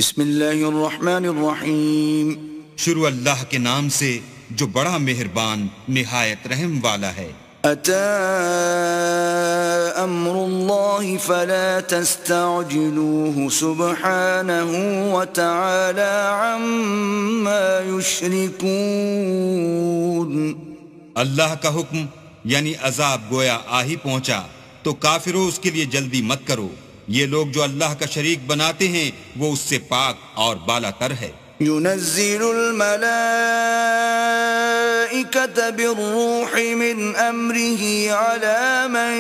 بسم اللہ الرحمن الرحیم۔ شروع اللہ کے نام سے جو بڑا مہربان نہایت رحم والا ہے۔ اتی امر اللہ فلا تستعجلوه سبحانہ وتعالی عما یشرکون۔ اللہ کا حکم یعنی عذاب گویا آ ہی پہنچا تو کافروں اس کے لیے جلدی مت کرو، یہ لوگ جو اللہ کا شریک بناتے ہیں وہ اس سے پاک اور بالا تر ہے۔ ينزل الملائكة بالروح من أمره على من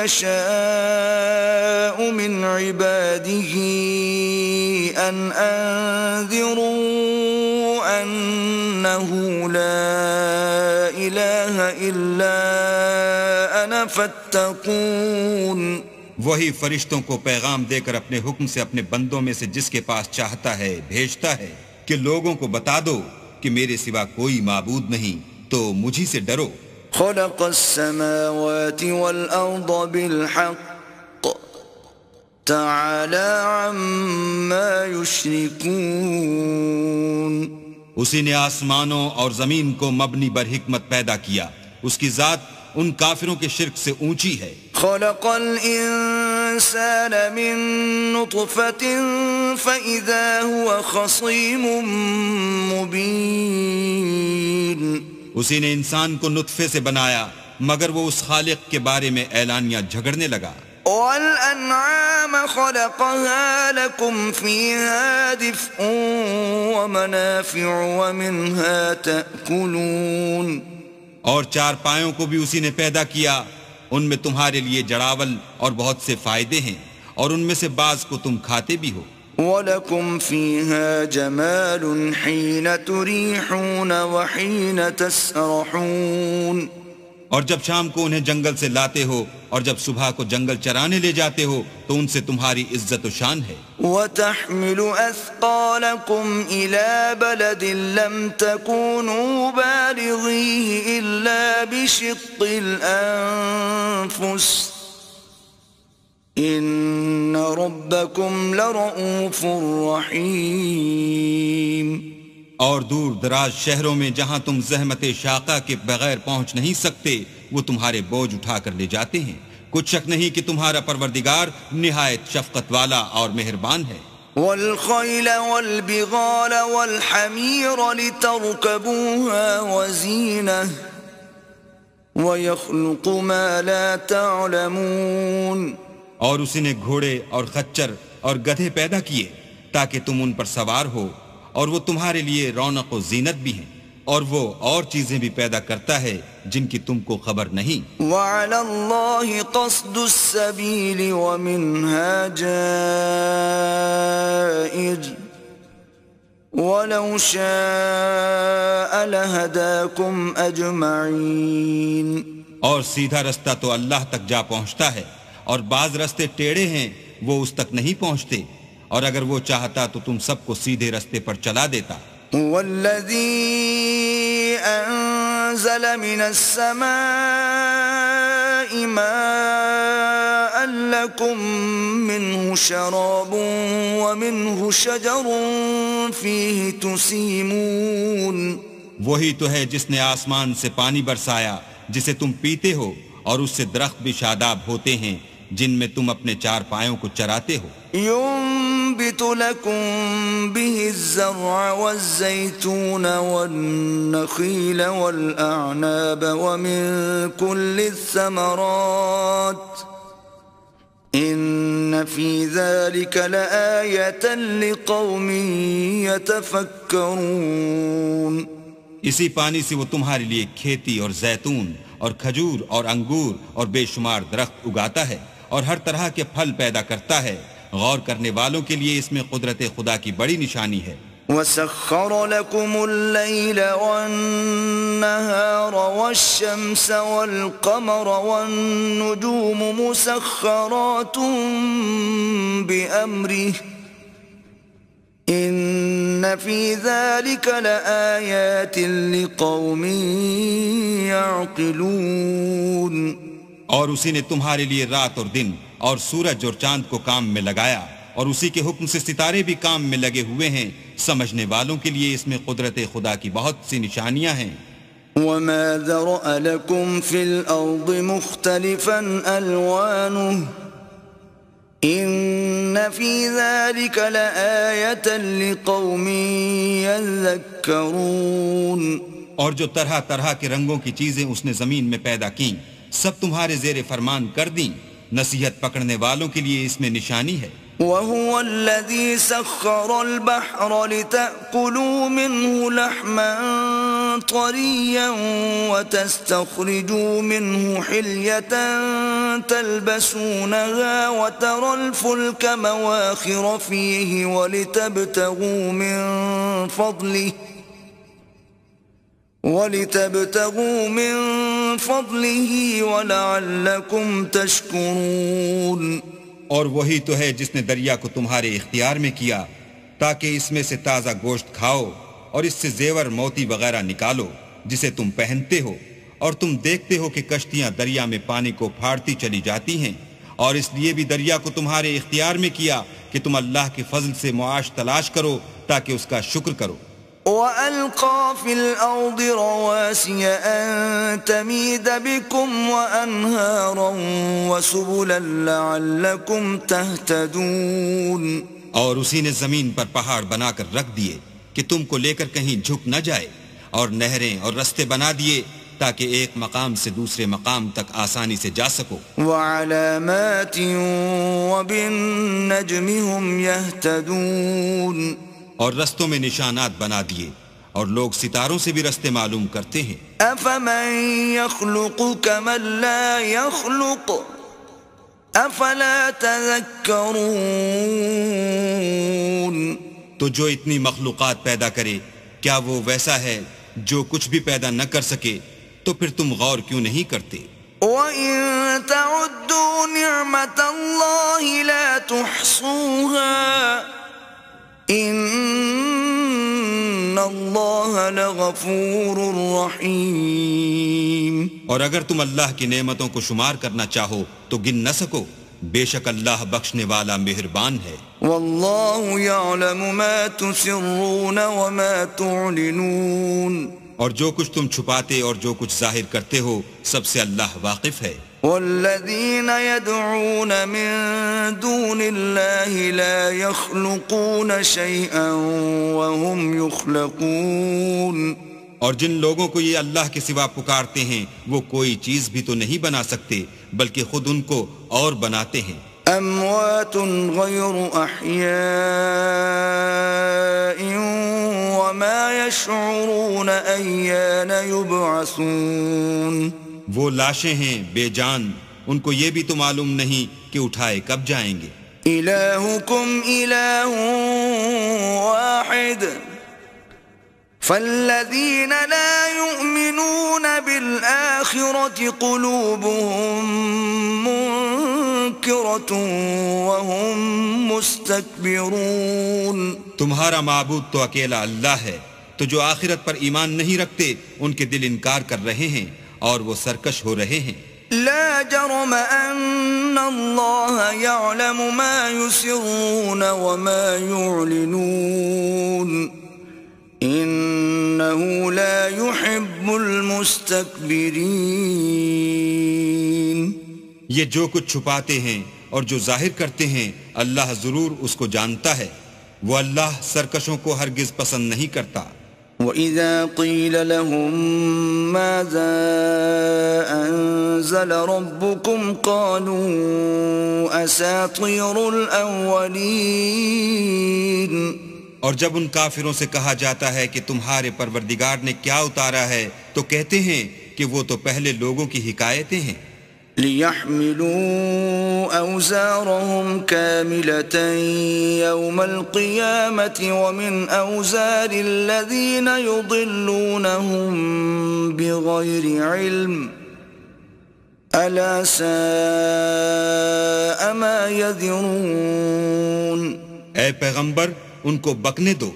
يشاء من عباده أن أنذروا أنه لا إله إلا أنا فاتقون۔ وہی فرشتوں کو پیغام دے کر اپنے حکم سے اپنے بندوں میں سے جس کے پاس چاہتا ہے بھیجتا ہے کہ لوگوں کو بتا دو کہ میرے سوا کوئی معبود نہیں تو مجھی سے ڈرو۔ خلق السماوات والأرض بالحق تعالى عما يشركون۔ اسی نے آسمانوں اور زمین کو مبنی بر حکمت پیدا کیا، اس کی ذات ان کافروں کے شرک سے اونچی ہے۔ خلق الانسان من نطفة فإذا هو خصيم مبين۔ اسی نے انسان کو نطفے سے بنایا مگر وہ اس خالق کے بارے میں اعلانیہ جھگڑنے لگا۔ والأنعام خلقها لكم فيها دفء ومنافع ومنها تأكلون۔ اور چار پایوں کو بھی اسی نے پیدا کیا، ان میں تمہارے لیے جڑاول اور بہت سے فائدے ہیں اور ان میں سے بعض کو تم کھاتے بھی ہو۔ وَلَكُمْ فِيهَا جَمَالٌ حِينَ تُرِيحُونَ وَحِينَ تَسْرَحُونَ۔ اور جب شام کو انہیں جنگل سے لاتے ہو اور جب صبح کو جنگل چرانے لے جاتے ہو تو ان سے تمہاری عزت و شان ہے۔ وَتَحْمِلُ أَثْقَالَكُمْ إِلَى بَلَدٍ لَمْ تَكُونُوا بَالِغِيهِ إِلَّا بِشِقِّ الْأَنفُسِ إِنَّ رَبَّكُمْ لَرَؤُوفٌ رَحِيمٌ۔ اور دور دراز شہروں میں جہاں تم زحمت شاقہ کے بغیر پہنچ نہیں سکتے وہ تمہارے بوجھ اٹھا کر لے جاتے ہیں، کچھ شک نہیں کہ تمہارا پروردگار نہایت شفقت والا اور مہربان ہے۔ وَالْخَيْلَ وَالْبِغَالَ وَالْحَمِيرَ لِتَرْكَبُوهَا وَزِينَةً وَيَخْلُقُ مَا لَا تَعْلَمُونَ۔ اور اسی نے گھوڑے اور خچر اور گدھے پیدا کیے تاکہ تم ان پر سوار ہو، اور وہ تمہارے لیے رونق و زینت بھی ہیں، اور وہ اور چیزیں بھی پیدا کرتا ہے جن کی تم کو خبر نہیں۔ وَعَلَى اللَّهِ قَصْدُ السَّبِيلِ وَمِنْهَا جَائِرٌ وَلَوْ شَاءَ لَهَدَاكُمْ أَجْمَعِينَ۔ اور سیدھا رستہ تو اللہ تک جا پہنچتا ہے اور بعض رستے ٹیڑھے ہیں وہ اس تک نہیں پہنچتے، اور اگر وہ چاہتا تو تم سب کو سیدھے رستے پر چلا دیتا۔ وَالَّذِي أَنزَلَ مِنَ السَّمَاءِ مَاءً لَكُم مِّنْهُ شَرَابٌ وَمِنْهُ شَجَرٌ فِيهِ تُسِيمُونَ۔ وہی تو ہے جس نے آسمان سے پانی برسایا جسے تم پیتے ہو، اور اس سے درخت بھی شاداب ہوتے ہیں جن میں تم اپنے چار پایوں کو چراتے ہو۔ ينبت لكم به الزرع والزيتون والنخيل والأعناب ومن كل الثمرات إن في ذلك لآية لقوم يتفكرون۔ اسی پانی سے وہ تمہارے لیے کھیتی اور زیتون اور کھجور اور انگور اور بے شمار درخت اگاتا ہے اور ہر طرح کے پھل پیدا کرتا ہے، غور کرنے والوں کے لیے اس میں قدرت خدا کی بڑی نشانی ہے۔ وَسَخَّرَ لَكُمُ اللَّيْلَ وَالنَّهَارَ وَالشَّمْسَ وَالْقَمَرَ وَالنُّجُومُ مُسَخَّرَاتٌ بِأَمْرِهِ إِنَّ فِي ذَلِكَ لَآيَاتٍ لِقَوْمٍ يَعْقِلُونَ۔ اور اسی نے تمہارے لیے رات اور دن اور سورج اور چاند کو کام میں لگایا اور اسی کے حکم سے ستارے بھی کام میں لگے ہوئے ہیں. سمجھنے والوں کے لیے اس میں قدرت خدا کی بہت سی نشانیاں ہیں. وما ذرأ لكم في الأرض مختلفا ألوانه إن في ذلك لآية لقوم يذكرون. اور جو طرح طرح کے رنگوں کی چیزیں اس نے زمین میں پیدا کیں سب تمہارے زیر فرمان کر دیں. نصیحت پکڑنے والوں کے لیے اس میں نشانی ہے. وهو الذي سخر البحر لتأكلوا منه لحما طريا وتستخرجوا منه حلية تلبسونها وترى الفلك مواخر فيه ولتبتغوا من فضله ولعلكم تشكرون. اور وہی تو ہے جس نے دریا کو تمہارے اختیار میں کیا تاکہ اس میں سے تازہ گوشت کھاؤ اور اس سے زیور موتی وغیرہ نکالو جسے تم پہنتے ہو. اور تم دیکھتے ہو کہ کشتیاں دریا میں پانی کو پھاڑتی چلی جاتی ہیں. اور اس لیے بھی دریا کو تمہارے اختیار میں کیا کہ تم اللہ کے فضل سے معاش تلاش کرو تاکہ اس کا شکر کرو. وَأَلْقَى فِي الْأَرْضِ رَوَاسِيَ أَن تَمِيدَ بِكُمْ وَأَنْهَارًا وَسُبُلًا لَعَلَّكُمْ تَهْتَدُونَ. اور اسی نے زمین پر پہاڑ بنا کر رکھ دیے کہ تم کو لے کر کہیں جھک نہ جائے اور نہریں اور رستے بنا دیے تاکہ ایک مقام سے دوسرے مقام تک آسانی سے جا سکو. وَعَلَامَاتٍ وَبِالنَّجْمِ هُمْ يَهْتَدُونَ. اور رستوں میں نشانات بنا دیے اور لوگ ستاروں سے بھی رستے معلوم کرتے ہیں. أَفَمَن يَخْلُقُ كَمَن لَّا يَخْلُقُ أَفَلَا تَذَكَّرُونَ. تو جو اتنی مخلوقات پیدا کرے کیا وہ ویسا ہے جو کچھ بھی پیدا نہ کر سکے؟ تو پھر تم غور کیوں نہیں کرتے؟ وَإِن تَعُدُّوا نِعْمَةَ اللَّهِ لَا تُحْصُوهَا ان اللہ لغفور رحیم. اور اگر تم اللہ کی نعمتوں کو شمار کرنا چاہو تو گن نہ سکو. بے شک اللہ بخشنے والا مہربان ہے. واللہ یعلم ما تسرون وما تعلنون. اور جو کچھ تم چھپاتے اور جو کچھ ظاہر کرتے ہو سب سے اللہ واقف ہے. والذین يدعون من دون اللہ لا يخلقون شیئا وهم يخلقون. اور جن لوگوں کو یہ اللہ کے سوا پکارتے ہیں وہ کوئی چیز بھی تو نہیں بنا سکتے بلکہ خود ان کو اور بناتے ہیں. اموات غیر احیاء وما يشعرون ایان یبعثون. وہ لاشیں ہیں بے جان ان کو یہ بھی تو معلوم نہیں کہ اٹھائے کب جائیں گے. الہکم الہ واحد فالذین لا یؤمنون بالآخرة قلوبهم منکرة وهم مستکبرون. تمہارا معبود تو اکیلا اللہ ہے تو جو آخرت پر ایمان نہیں رکھتے ان کے دل انکار کر رہے ہیں اور وہ سرکش ہو رہے ہیں. لا جرم ان اللہ یعلم ما یسرون وما یعلنون انه لا يحب المستكبرین. یہ جو کچھ چھپاتے ہیں اور جو ظاہر کرتے ہیں اللہ ضرور اس کو جانتا ہے. وہ اللہ سرکشوں کو ہرگز پسند نہیں کرتا. وَإِذَا قِيلَ لَهُم مَّاذَا أَنزَلَ رَبُّكُمْ قَالُوا أَسَاطِيرُ الْأَوَّلِينَ. اور جب ان کافروں سے کہا جاتا ہے کہ تمہارے پروردگار نے کیا اتارا ہے تو کہتے ہیں کہ وہ تو پہلے لوگوں کی حکایتیں ہیں. لِيَحْمِلُوا أَوْزَارَهُمْ كَامِلَةً يَوْمَ الْقِيَامَةِ وَمِنْ أَوْزَارِ الَّذِينَ يُضِلُّونَهُمْ بِغَيْرِ عِلْمٍ أَلَا سَاءَ مَا يَذِرُونَ. اے پیغمبر ان کو بکنے دو.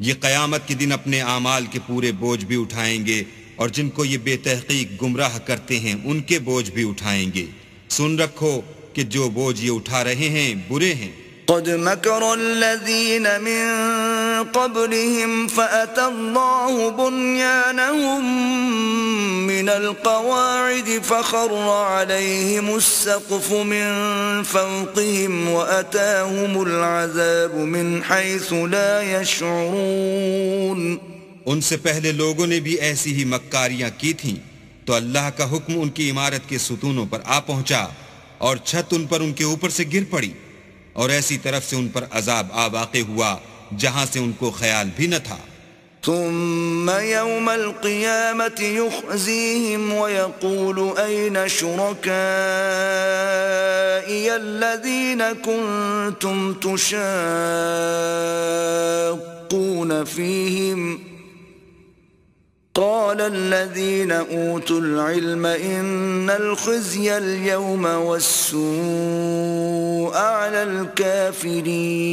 یہ قیامت کے دن اپنے اعمال کے پورے بوجھ بھی اٹھائیں گے اور جن کو یہ بے تحقیق گمراہ کرتے ہیں ان کے بوجھ بھی اٹھائیں گے. سن رکھو کہ جو بوجھ یہ اٹھا رہے ہیں برے ہیں قد مكر الذين من قبلهم فأتى الله بنيانهم من القواعد فخر عليهم السقف من فوقهم وأتاهم العذاب من حيث لا يشعرون. ان سے پہلے لوگوں نے بھی ایسی ہی مکاریاں کی تھیں تو اللہ کا حکم ان کی عمارت کے ستونوں پر آ پہنچا اور چھت ان پر ان کے اوپر سے گر پڑی اور ایسی طرف سے ان پر عذاب آ واقع ہوا جہاں سے ان کو خیال بھی نہ تھا. ثم يوم القيامة يخزيهم ويقول أين شركائي الذين كنتم تشاقون فيهم قال الذين أوتوا العلم إن الخزي اليوم والسوء على الكافرين.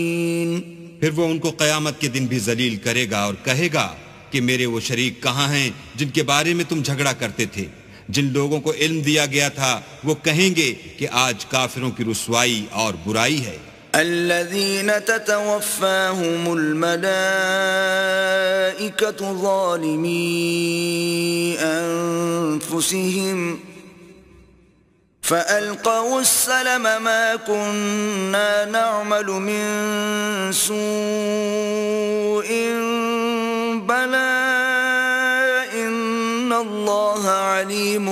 پھر وہ ان کو قیامت کے دن بھی ذلیل کرے گا اور کہے گا کہ میرے وہ شریک کہاں ہیں جن کے بارے میں تم جھگڑا کرتے تھے. جن لوگوں کو علم دیا گیا تھا وہ کہیں گے کہ آج کافروں کی رسوائی اور برائی ہے. الذين تتوفاهم الملائكة ظالمي أنفسهم فألقوا السلم ما كنا نعمل من سوء بلى إن الله عليم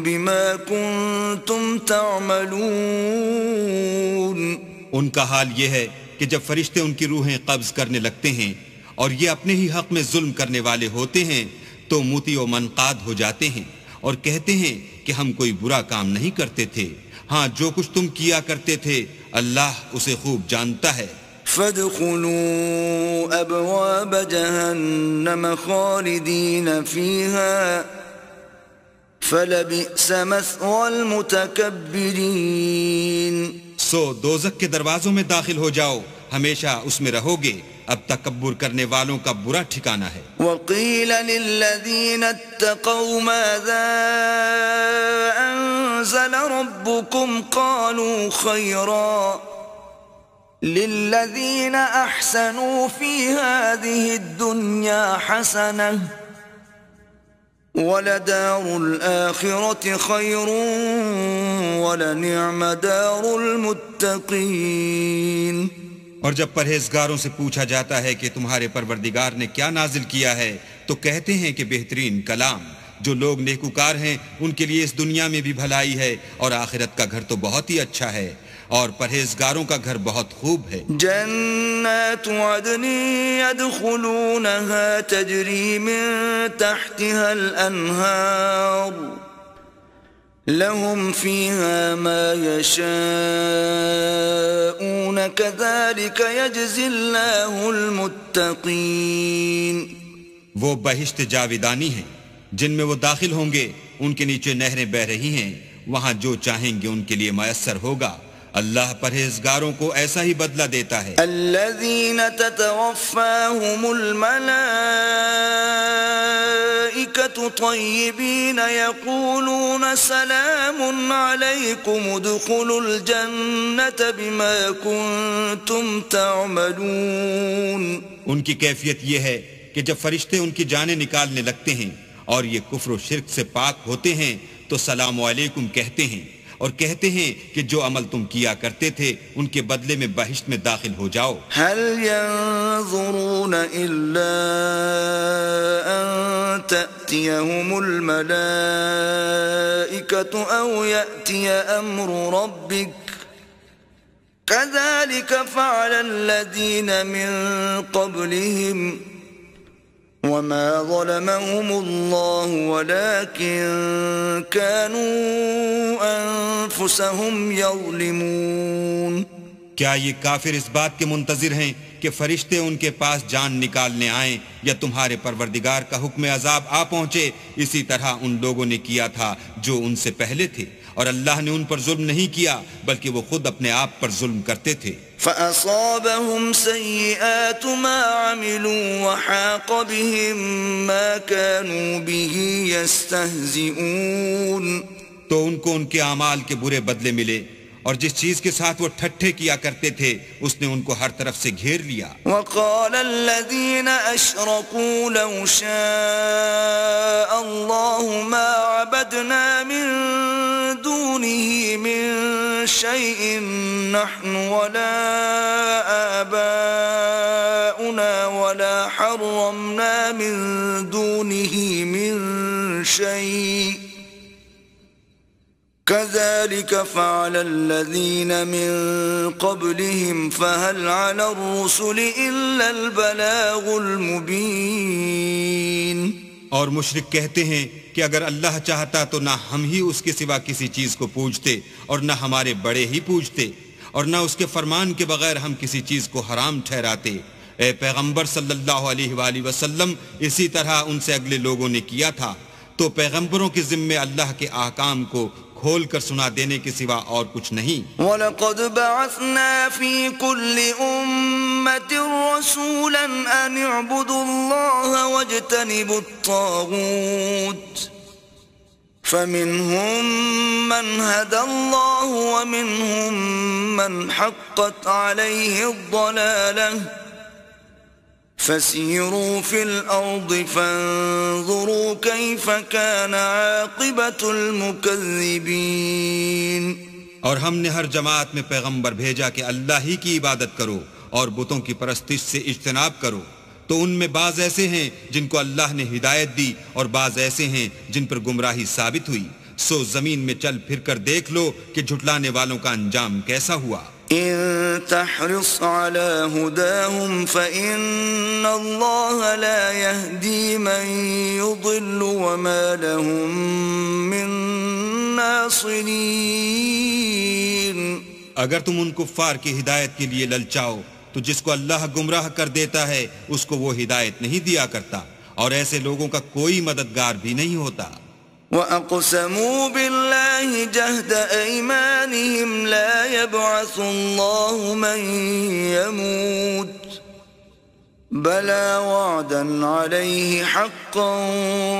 بما كنتم تعملون. ان کا حال یہ ہے کہ جب فرشتے ان کی روحیں قبض کرنے لگتے ہیں اور یہ اپنے ہی حق میں ظلم کرنے والے ہوتے ہیں تو موتی و منقاد ہو جاتے ہیں اور کہتے ہیں کہ ہم کوئی برا کام نہیں کرتے تھے. ہاں جو کچھ تم کیا کرتے تھے اللہ اسے خوب جانتا ہے. فادخلوا ابواب جہنم خالدین فیہا فلبئس مثوى المتکبرین. سو دوزخ کے دروازوں میں داخل ہو جاؤ ہمیشہ اس میں رہو گے اب تکبر کرنے والوں کا برا ٹھکانہ ہے. وقیل للذین اتقوا ماذا انزل ربکم قالوا خیرا للذین احسنوا فی هذه الدنیا حسنہ وَلَدَارُ الْآخِرَةِ خَيْرٌ وَلَنِعْمَ دَارُ الْمُتَّقِينَ. اور جب پرہیزگاروں سے پوچھا جاتا ہے کہ تمہارے پروردگار نے کیا نازل کیا ہے تو کہتے ہیں کہ بہترین کلام. جو لوگ نیکوکار ہیں ان کے لیے اس دنیا میں بھی بھلائی ہے اور آخرت کا گھر تو بہت ہی اچھا ہے اور پرہیزگاروں کا گھر بہت خوب ہے. جنات عدن يدخلونها تجری من تحتها الانہار لهم فيها ما يشاءون كذلك يجزي الله المتقين. وہ بہشت جاویدانی ہیں جن میں وہ داخل ہوں گے ان کے نیچے نہریں بہ رہی ہیں وہاں جو چاہیں گے ان کے لیے میسر ہوگا. اللہ پرہیزگاروں کو ایسا ہی بدلہ دیتا ہے. الذین تتوفاہم الملائکۃ طیبین یقولون سلام علیکم ادخلوا الجنۃ بما کنتم تعملون. ان کی کیفیت یہ ہے کہ جب فرشتے ان کی جانیں نکالنے لگتے ہیں اور یہ کفر و شرک سے پاک ہوتے ہیں تو سلام علیکم کہتے ہیں اور کہتے ہیں کہ جو عمل تم کیا کرتے تھے ان کے بدلے میں بہشت میں داخل ہو جاؤ. هل ينظرون الا ان تأتيهم الملائكة او يأتي امر ربك كذلك فعل الذين من قبلهم وما ظلمهم الله ولكن كانوا انفسهم يظلمون. کیا یہ کافر اس بات کے منتظر ہیں کہ فرشتے ان کے پاس جان نکالنے آئیں یا تمہارے پروردگار کا حکم عذاب آ پہنچے؟ اسی طرح ان لوگوں نے کیا تھا جو ان سے پہلے تھے اور اللہ نے ان پر ظلم نہیں کیا بلکہ وہ خود اپنے آپ پر ظلم کرتے تھے. فَأَصَابَهُمْ سَيِّئَاتُ مَا عَمِلُوا وَحَاقَ بِهِمْ مَا كَانُوا بِهِ يَسْتَهْزِئُونَ. تو ان کو ان کے اعمال کے برے بدلے ملے اور جس چیز کے ساتھ وہ ٹھٹھے کیا کرتے تھے اس نے ان کو ہر طرف سے گھیر لیا. وقال الذين أشركوا لو شاء الله ما عبدنا من دونه من شيء نحن ولا آباؤنا ولا حرمنا من دونه من شيء كذلك فعل الذين من قبلهم فهل على الرسل إلا البلاغ المبين. اور مشرک کہتے ہیں کہ اگر اللہ چاہتا تو نہ ہم ہی اس کے سوا کسی چیز کو پوجتے اور نہ ہمارے بڑے ہی پوجتے اور نہ اس کے فرمان کے بغیر ہم کسی چیز کو حرام ٹھہراتے. اے پیغمبر صلی اللہ علیہ وآلہ وسلم اسی طرح ان سے اگلے لوگوں نے کیا تھا. تو پیغمبروں کے ذمے اللہ کے احکام کو کھول کر سنا دینے کے سوا اور کچھ نہیں. وَلَقَدْ بَعَثْنَا فِي كُلِّ أُمَّةٍ رَسُولًا أَنِ اعْبُدُوا اللَّهَ وَاجْتَنِبُوا الطَّاغُوتَ فَمِنْهُمْ مَنْ هَدَى اللَّهُ وَمِنْهُمْ مَنْ حَقَّتْ عَلَيْهِ الضَّلَالَةُ فَسِيرُوا فِي الْأَرْضِ فَانظُرُوا كَيْفَ كَانَ عَاقِبَةُ الْمُكَذِّبِينَ. اور ہم نے ہر جماعت میں پیغمبر بھیجا کہ اللہ ہی کی عبادت کرو اور بتوں کی پرستش سے اجتناب کرو. تو ان میں بعض ایسے ہیں جن کو اللہ نے ہدایت دی اور بعض ایسے ہیں جن پر گمراہی ثابت ہوئی. سو زمین میں چل پھر کر دیکھ لو کہ جھٹلانے والوں کا انجام کیسا ہوا. إن تحرص على هداهم فإن الله لا يهدي من يضل وما لهم من ناصرين. اگر تم ان کفار کی ہدایت کے لیے للچاؤ تو جس کو اللہ گمراہ کر دیتا ہے اس کو وہ ہدایت نہیں دیا کرتا اور ایسے لوگوں کا کوئی مددگار بھی نہیں ہوتا. وَأَقْسَمُوا بِاللَّهِ جَهْدَ أَيْمَانِهِمْ لَا يَبْعَثُ اللَّهُ مَن يَمُوتُ بَلَى وَعْدًا عَلَيْهِ حَقًّا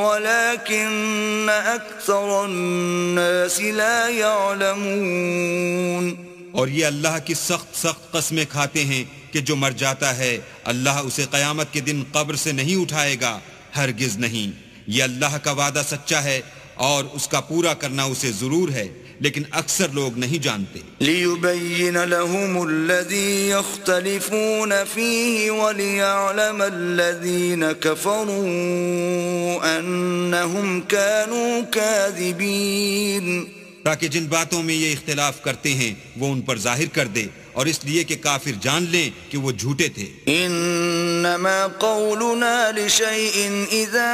وَلَكِنَّ أَكْثَرَ النَّاسِ لَا يَعْلَمُونَ. اور یہ اللہ کی سخت قسمیں کھاتے ہیں کہ جو مر جاتا ہے اللہ اسے قیامت کے دن قبر سے نہیں اٹھائے گا. ہرگز نہیں. یہ اللہ کا وعدہ سچا ہے اور اس کا پورا کرنا اسے ضرور ہے لیکن اکثر لوگ نہیں جانتے. لِيُبَيِّنَ لَهُمُ الَّذِي يَخْتَلِفُونَ فِيهِ وَلِيَعْلَمَ الَّذِينَ كَفَرُوا أَنَّهُمْ كَانُوا كَاذِبِينَ. تاکہ جن باتوں میں یہ اختلاف کرتے ہیں وہ ان پر ظاہر کر دے اور اس لیے کہ کافر جان لیں کہ وہ جھوٹے تھے. انما قولنا لشيء اذا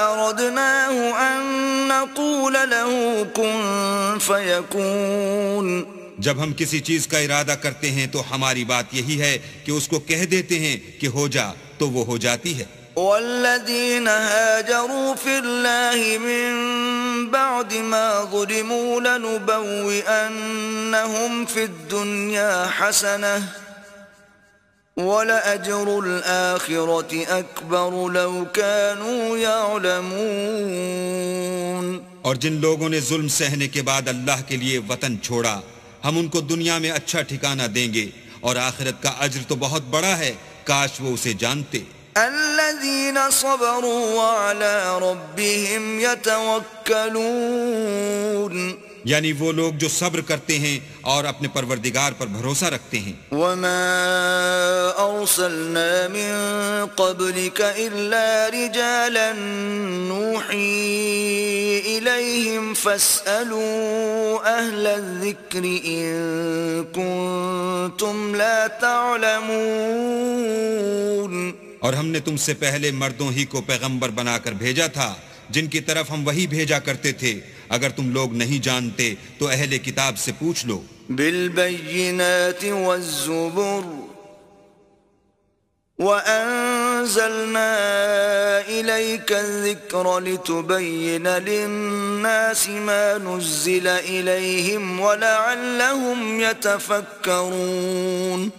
اردناه ان نقول له كن فيكون. جب ہم کسی چیز کا ارادہ کرتے ہیں تو ہماری بات یہی ہے کہ اس کو کہہ دیتے ہیں کہ ہو جا تو وہ ہو جاتی ہے. والذين هاجروا في الله من بعد ما ظلموا لنبوئنهم في الدنيا حسنة ولأجر الآخرة أكبر لو كانوا يعلمون. اور جن لوگوں نے ظلم سہنے کے بعد اللہ کے لیے وطن چھوڑا ہم ان کو دنیا میں اچھا ٹھکانہ دیں گے اور آخرت کا اجر تو بہت بڑا ہے کاش وہ اسے جانتے. الذين صبروا وعلى ربهم يتوكلون. یعنی وہ لوگ جو صبر کرتے ہیں اور اپنے پروردگار پر بھروسہ رکھتے ہیں. وما أرسلنا من قبلك إلا رجالا نوحي إليهم فاسألوا أهل الذكر إن كنتم لا تعلمون. اور ہم نے تم سے پہلے مردوں ہی کو پیغمبر بنا کر بھیجا تھا جن کی طرف ہم وہی بھیجا کرتے تھے. اگر تم لوگ نہیں جانتے تو اہل کتاب سے پوچھ لو. بالبينات والزبر وأنزلنا إليك الذكر لتبين للناس ما نزل إليهم ولعلهم يتفكرون.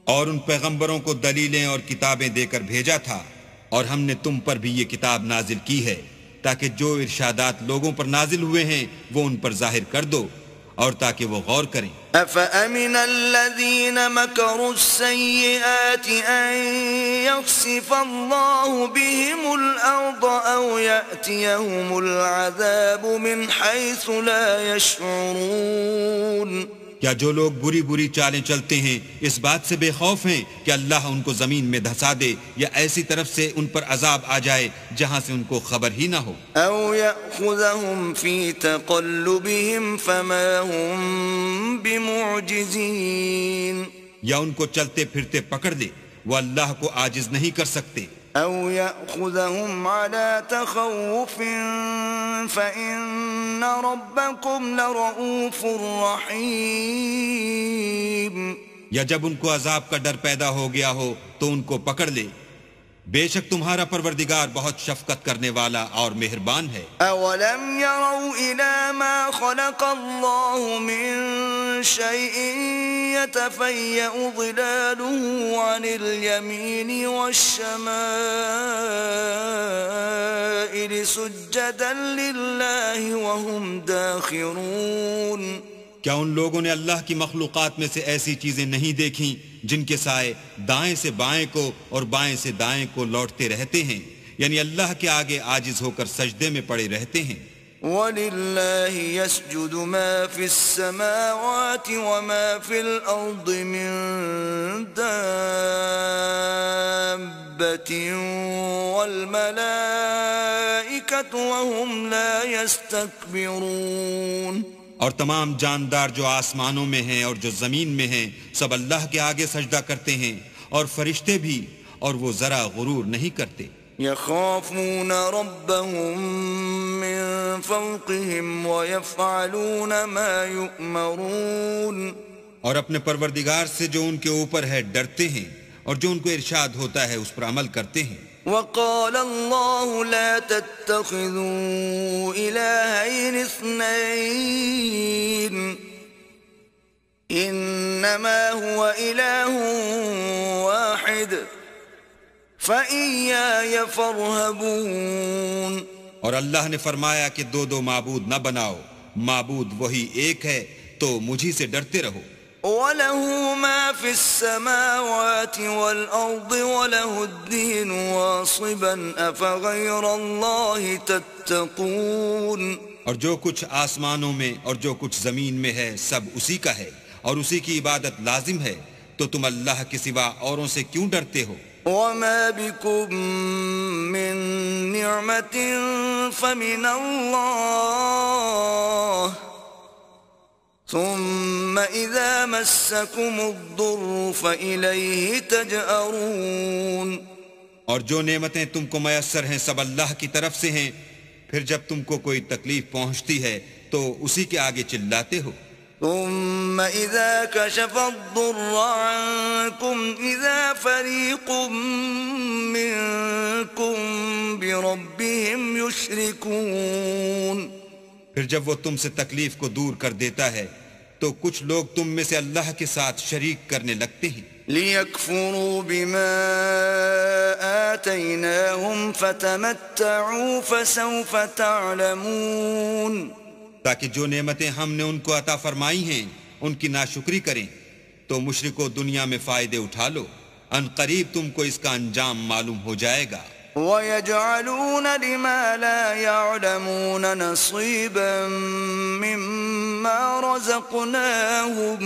اور ان پیغمبروں کو دلیلیں اور کتابیں دے کر بھیجا تھا اور ہم نے تم پر بھی یہ کتاب نازل کی ہے تاکہ جو ارشادات لوگوں پر نازل ہوئے ہیں وہ ان پر ظاہر کر دو اور تاکہ وہ غور کریں. أفأمن الذين مكروا السيئات أن يخسف الله بهم الأرض أو يأتيهم العذاب من حيث لا يشعرون. کیا جو لوگ بری بری چالیں چلتے ہیں اس بات سے بے خوف ہیں کہ اللہ ان کو زمین میں دھسا دے یا ایسی طرف سے ان پر عذاب آ جائے جہاں سے ان کو خبر ہی نہ ہو؟ أو يأخذهم في تقلبهم فما هم بمعجزين. یا ان کو چلتے پھرتے پکڑ لے، وہ اللہ کو عاجز نہیں کر سکتے. أو يأخذهم على تخوف فإن ربكم لرؤوف رحيم. یا جب ان کو عذاب کا ڈر پیدا ہو گیا ہو تو ان کو پکڑ لے، بے شک تمہارا پروردگار بہت شفقت کرنے والا اور مہربان ہے. أولم يروا إلى ما خلق الله من شيء يتفيأ ظلاله عن اليمين والشمائل سجدا لله وهم داخرون. کیا ان لوگوں نے اللہ کی مخلوقات میں سے ایسی چیزیں نہیں دیکھیں جن کے سائے دائیں سے بائیں کو اور بائیں سے دائیں کو لوٹتے رہتے ہیں، یعنی اللہ کے آگے عاجز ہو کر سجدے میں پڑے رہتے ہیں. وَلِلَّهِ يَسْجُدُ مَا فِي السَّمَاوَاتِ وَمَا فِي الْأَرْضِ مِن دَابَّةٍ وَالْمَلَائِكَةُ وَهُمْ لَا يَسْتَكْبِرُونَ. اور تمام جاندار جو آسمانوں میں ہیں اور جو زمین میں ہیں سب اللہ کے آگے سجدہ کرتے ہیں، اور فرشتے بھی، اور وہ ذرا غرور نہیں کرتے. يخافون ربهم من فوقهم ويفعلون ما يؤمرون. اور اپنے پروردگار سے جو ان کے اوپر ہے ڈرتے ہیں، اور جو ان کو ارشاد ہوتا ہے اس پر عمل کرتے ہیں. وقال الله لا تتخذوا إلهين اثنين إنما هو إله واحد فإياي فارهبون. اور اللہ نے فرمایا کہ دو معبود نہ بناؤ، معبود وہی ایک ہے تو مجھی سے ڈرتے رہو. وَلَهُ مَا فِي السَّمَاوَاتِ وَالْأَرْضِ وَلَهُ الدِّينُ وَاصِبًا أَفَغَيْرَ اللَّهِ تَتَّقُونَ. اور جو کچھ آسمانوں میں اور جو کچھ زمین میں ہے سب اسی کا ہے، اور اسی کی عبادت لازم ہے، تو تم اللہ کے سوا اوروں سے کیوں ڈرتے ہو؟ وَمَا بِكُم مِّن نِّعْمَةٍ فَمِنَ اللَّهِ ثم اذا مسكم الضر فإليه تجأرون. اور جو نعمتیں تم کو میسر ہیں سب اللہ کی طرف سے ہیں، پھر جب تم کو کوئی تکلیف پہنچتی ہے تو اسی کے آگے چلاتے ہو. ثم اذا كشف الضر عنكم اذا فريق منكم بربهم يشركون. پھر جب وہ تم سے تکلیف کو دور کر دیتا ہے تو کچھ لوگ تم میں سے اللہ کے ساتھ شریک کرنے لگتے ہیں. لِيَكْفُرُوا بِمَا آتَيْنَاهُمْ فَتَمَتَّعُوا فَسَوْفَ تَعْلَمُونَ. تاکہ جو نعمتیں ہم نے ان کو عطا فرمائی ہیں ان کی ناشکری کریں تو مشرکو دنیا میں فائدے اٹھا لو، ان قریب تم کو اس کا انجام معلوم ہو جائے گا. وَيَجْعَلُونَ لِمَا لَا يَعْلَمُونَ نَصِيبًا مِّمَّا رَزَقْنَاهُمْ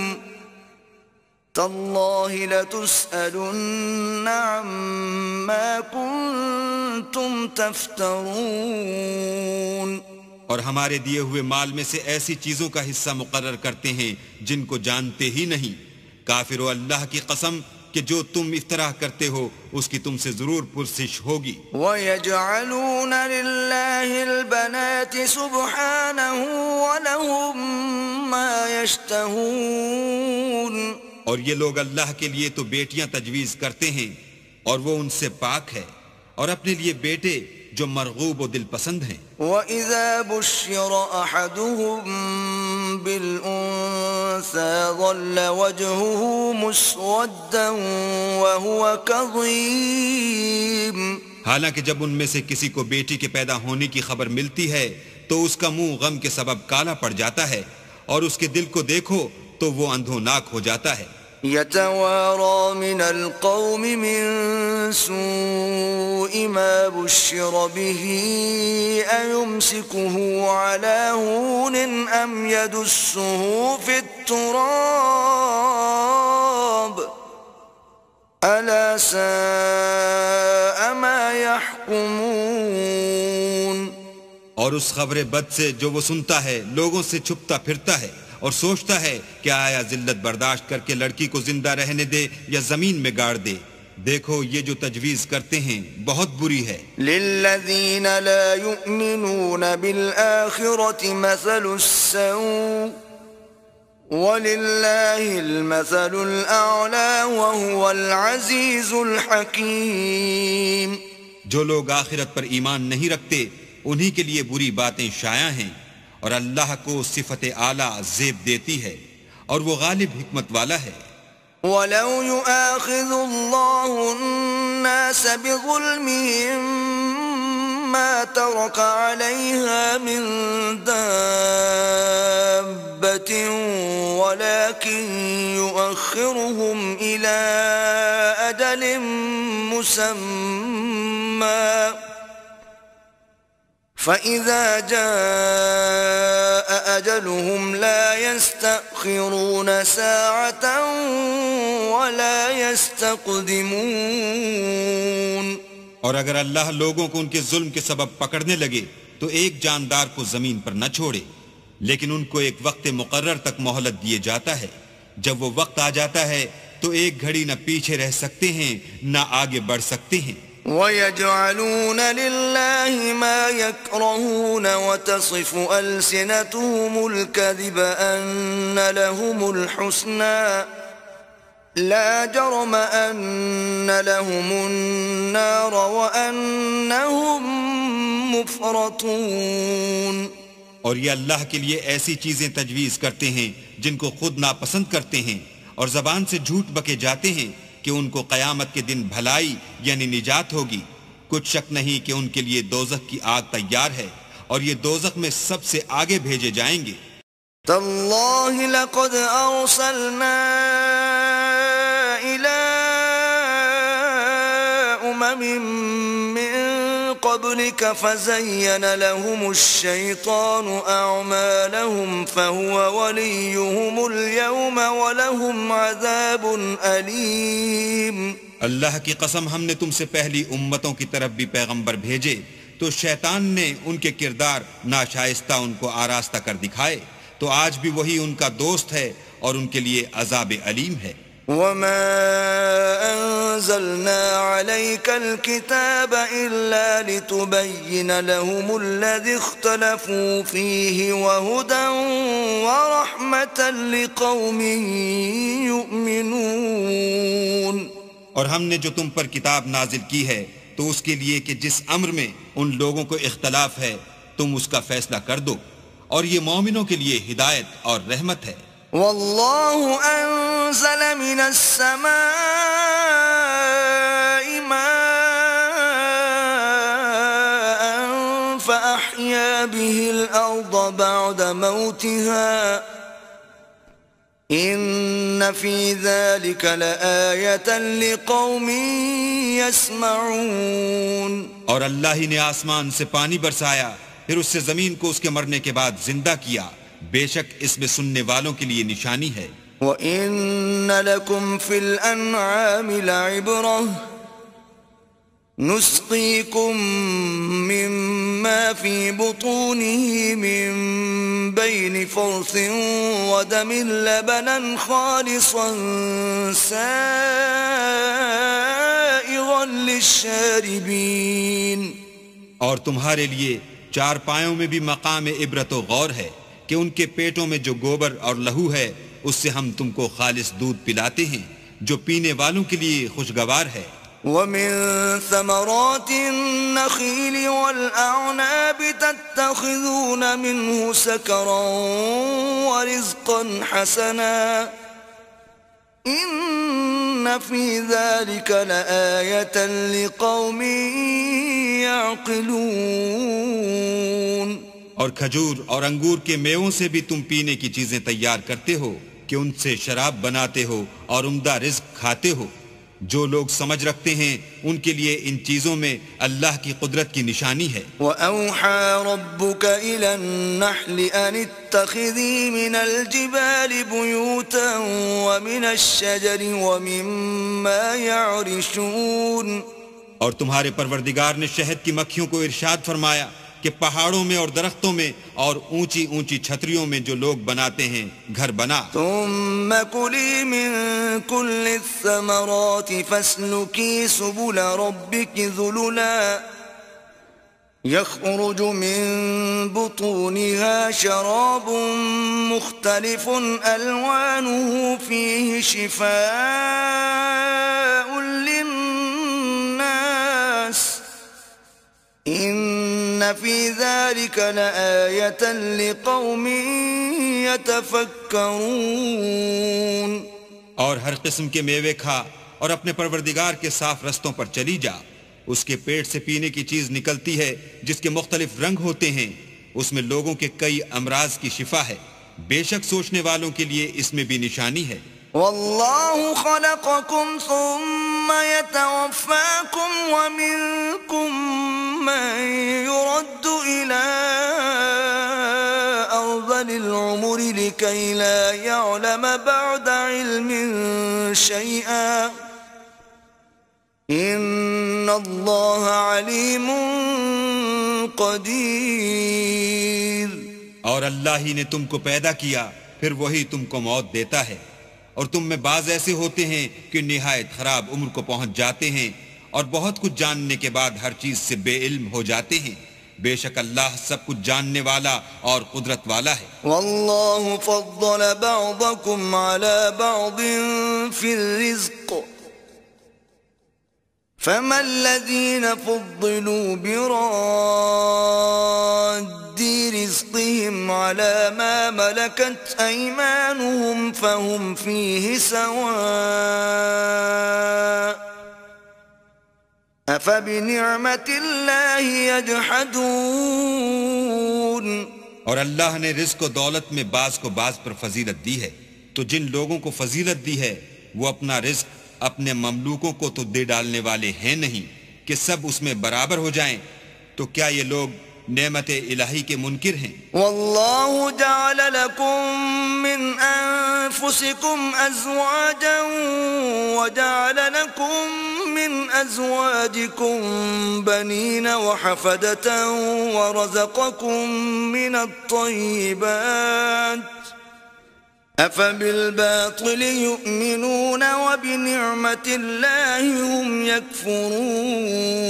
تَاللَّهِ لَتُسْأَلُنَّ عَمَّا كُنتُمْ تَفْتَرُونَ. اور ہمارے دیے ہوئے مال میں سے ایسی چیزوں کا حصہ مقرر کرتے ہیں جن کو جانتے ہی نہیں. کافرو اللہ کی قسم کہ جو تم افطراء کرتے ہو اس کی تم سے ضرور پرسش ہوگی. وَيَجْعَلُونَ لِلَّهِ الْبَنَاتِ سُبْحَانَهُ وَلَهُم مَّا يَشْتَهُونَ. اور یہ لوگ اللہ کے لیے تو بیٹیاں تجویز کرتے ہیں اور وہ ان سے پاک ہے، اور اپنے لیے بیٹے جو مرغوب و دل پسند ہیں. وَإِذَا بُشِّرَ أَحَدُهُم بِالْأُنثَىٰ ظَلَّ وَجْهُهُ مُسْوَدًّا وَهُوَ كَظِيمٌ. حالانکہ جب ان میں سے کسی کو بیٹی کے پیدا ہونے کی خبر ملتی ہے تو اس کا منہ غم کے سبب کالا پڑ جاتا ہے، اور اس کے دل کو دیکھو تو وہ اندھوناک ہو جاتا ہے. يتوارى من القوم من سوء ما بشر به أيمسكه على هون أم يدسه في التراب ألا ساء ما يحكمون. اور اس خبر بد سے جو وہ سنتا ہے لوگوں سے چھپتا پھرتا ہے اور سوچتا ہے کہ آیا ذلت برداشت کر کے لڑکی کو زندہ رہنے دے یا زمین میں گاڑ دے. دیکھو یہ جو تجویز کرتے ہیں بہت بری ہے. للذین لا یؤمنون بالآخرة مثل السوء وللہ المثل الأعلى وهو العزیز الحکیم. جو لوگ آخرت پر ایمان نہیں رکھتے انہی کے لیے بری باتیں شائع ہیں، اور اللہ کو صفت اعلیٰ زیب دیتی ہے اور وہ غالب حکمت والا ہے. وَلَوْ يُؤَاخِذُ اللَّهُ النَّاسَ بِظُلْمِهِمْ مَا تَرَكَ عَلَيْهَا مِنْ دَابَّةٍ وَلَكِنْ يُؤَخِّرُهُمْ إِلَى أَجَلٍ مُّسَمًّى فَإِذَا جَاءَ أَجَلُهُمْ لَا يَسْتَأْخِرُونَ سَاعَةً وَلَا يَسْتَقْدِمُونَ. اور اگر اللہ لوگوں کو ان کے ظلم کے سبب پکڑنے لگے تو ایک جاندار کو زمین پر نہ چھوڑے، لیکن ان کو ایک وقت مقرر تک مہلت دیے جاتا ہے. جب وہ وقت آ جاتا ہے تو ایک گھڑی نہ پیچھے رہ سکتے ہیں نہ آگے بڑھ سکتے ہیں. وَيَجْعَلُونَ لِلَّهِ مَا يَكْرَهُونَ وَتَصِفُ أَلْسِنَتُهُمُ الْكَذِبَ أَنَّ لَهُمُ الْحُسْنَى لَا جَرَمَ أَنَّ لَهُمُ النَّارَ وَأَنَّهُمْ مُفْرَطُونَ. اور یہ اللہ کے لیے ایسی چیزیں تجویز کرتے ہیں جن کو خود ناپسند کرتے ہیں، اور زبان سے جھوٹ بکے جاتے ہیں کہ ان کو قیامت کے دن بھلائی یعنی نجات ہوگی. کچھ شک نہیں کہ ان کے لیے دوزخ کی آگ تیار ہے اور یہ دوزخ میں سب سے آگے بھیجے جائیں گے. تاللہ لقد ارسلنا الى امم من قبلك فزين لهم الشيطان اعمالهم فهو وليهم اليوم ولهم عذاب اليم. اللہ کی قسم ہم نے تم سے پہلی امتوں کی طرف بھی پیغمبر بھیجے تو شیطان نے ان کے کردار ناشائستہ ان کو آراستہ کر دکھائے، تو آج بھی وہی ان کا دوست ہے اور ان کے لیے عذاب علیم ہے. وما انزلنا عليك الكتاب الا لتبين لهم الذي اختلفوا فيه وهدى ورحمة لقوم يؤمنون. اور ہم نے جو تم پر کتاب نازل کی ہے تو اس کے لیے کہ جس امر میں ان لوگوں کو اختلاف ہے تم اس کا فیصلہ کر دو، اور یہ مومنوں کے لیے ہدایت اور رحمت ہے. واللہ انزل من السماء ماء فأحيا به الأرض بعد موتها ان فی ذلک لآیۃ لقوم یسمعون. اور اللہ ہی نے آسمان سے پانی برسایا، پھر اس سے زمین کو اس کے مرنے کے بعد زندہ کیا، بے شک اس میں سننے والوں کے لیے نشانی ہے. وَإِنَّ لَكُمْ فِي الْأَنْعَامِ لَعِبْرَةً نُسْقِيكُم مِّمَّا فِي بُطُونِهِ مِن بَيْنِ فَرْثٍ وَدَمٍ لَبَنًا خَالِصًا سَائِغًا لِلشَّارِبِينَ. اور تمہارے لیے چار پایوں میں بھی مقام عبرت و غور ہے کہ ان کے پیٹوں میں جو گوبر اور لہو ہے اس سے ہم تم کو خالص دودھ پلاتے ہیں جو پینے والوں کے لیے خوشگوار ہے. وَمِن ثَمَرَاتِ النَّخِيلِ وَالْأَعْنَابِ تَتَّخِذُونَ مِنْهُ سَكَرًا وَرِزْقًا حَسَنًا إِنَّ فِي ذَلِكَ لَآيَةً لِقَوْمٍ يَعْقِلُونَ. اور کھجور اور انگور کے میووں سے بھی تم پینے کی چیزیں تیار کرتے ہو کہ ان سے شراب بناتے ہو اور عمدہ رزق کھاتے ہو۔ جو لوگ سمجھ رکھتے ہیں ان کے لیے ان چیزوں میں اللہ کی قدرت کی نشانی ہے۔ وَأَوْحَى رَبُّكَ إِلَى النَّحْلِ أَنِ اتَّخِذِي مِنَ الْجِبَالِ بُيُوتًا وَمِنَ الشَّجَرِ وَمِمَّا يَعْرِشُونَ۔ اور تمہارے پروردگار نے شہد کی مکھیوں کو ارشاد فرمایا کہ پہاڑوں میں اور درختوں میں اور اونچی اونچی چھتریوں میں جو لوگ بناتے ہیں گھر بنا۔ ثم كلي من كل الثمرات فاسلكي سبل ربك ذللا يخرج من بطونها شراب مختلف ألوانه فيه شفاء للناس إن في ذلك لآية لقوم يتفكرون۔ اور ہر قسم کے میوے کھا اور اپنے پروردگار کے صاف رستوں پر چلی جا، اس کے پیٹ سے پینے کی چیز نکلتی ہے جس کے مختلف رنگ ہوتے ہیں، اس میں لوگوں کے کئی امراض کی شفا ہے، بے شک سوچنے والوں کے لیے اس میں بھی نشانی ہے۔ والله خلقكم ثم يتوفاكم ومنكم من يرد إلى أرذل العمر لكي لا يعلم بعد علم شيئا إن الله عليم قدير۔ اور اللہ ہی نے تم کو پیدا کیا، پھر وہی تم کو موت دیتا ہے، اور تم میں بعض ایسے ہوتے ہیں کہ نہایت خراب عمر کو پہنچ جاتے ہیں اور بہت کچھ جاننے کے بعد ہر چیز سے بے علم ہو جاتے ہیں، بے شک اللہ سب کچھ جاننے والا اور قدرت والا ہے۔ والله فضل بعضكم على بعض في الرزق فما الذين فضلوا براد رزقهم على ما ملكت أيمانهم فهم فيه سواء أفبنعمة الله يجحدون۔ اور اللہ نے رزق و دولت میں بعض کو بعض پر فضیلت دی ہے، تو جن لوگوں کو فضیلت دی ہے وہ اپنا رزق اپنے مملوکوں کو تو دے ڈالنے والے ہیں نہیں کہ سب اس میں برابر ہو جائیں، تو کیا یہ لوگ نعمت الہی کے منکر ہیں؟ والله جعل لكم من أنفسكم أزواجا وجعل لكم من أزواجكم بنين وحفدة ورزقكم من الطيبات أفبالباطل يؤمنون وبنعمة الله هم يكفرون۔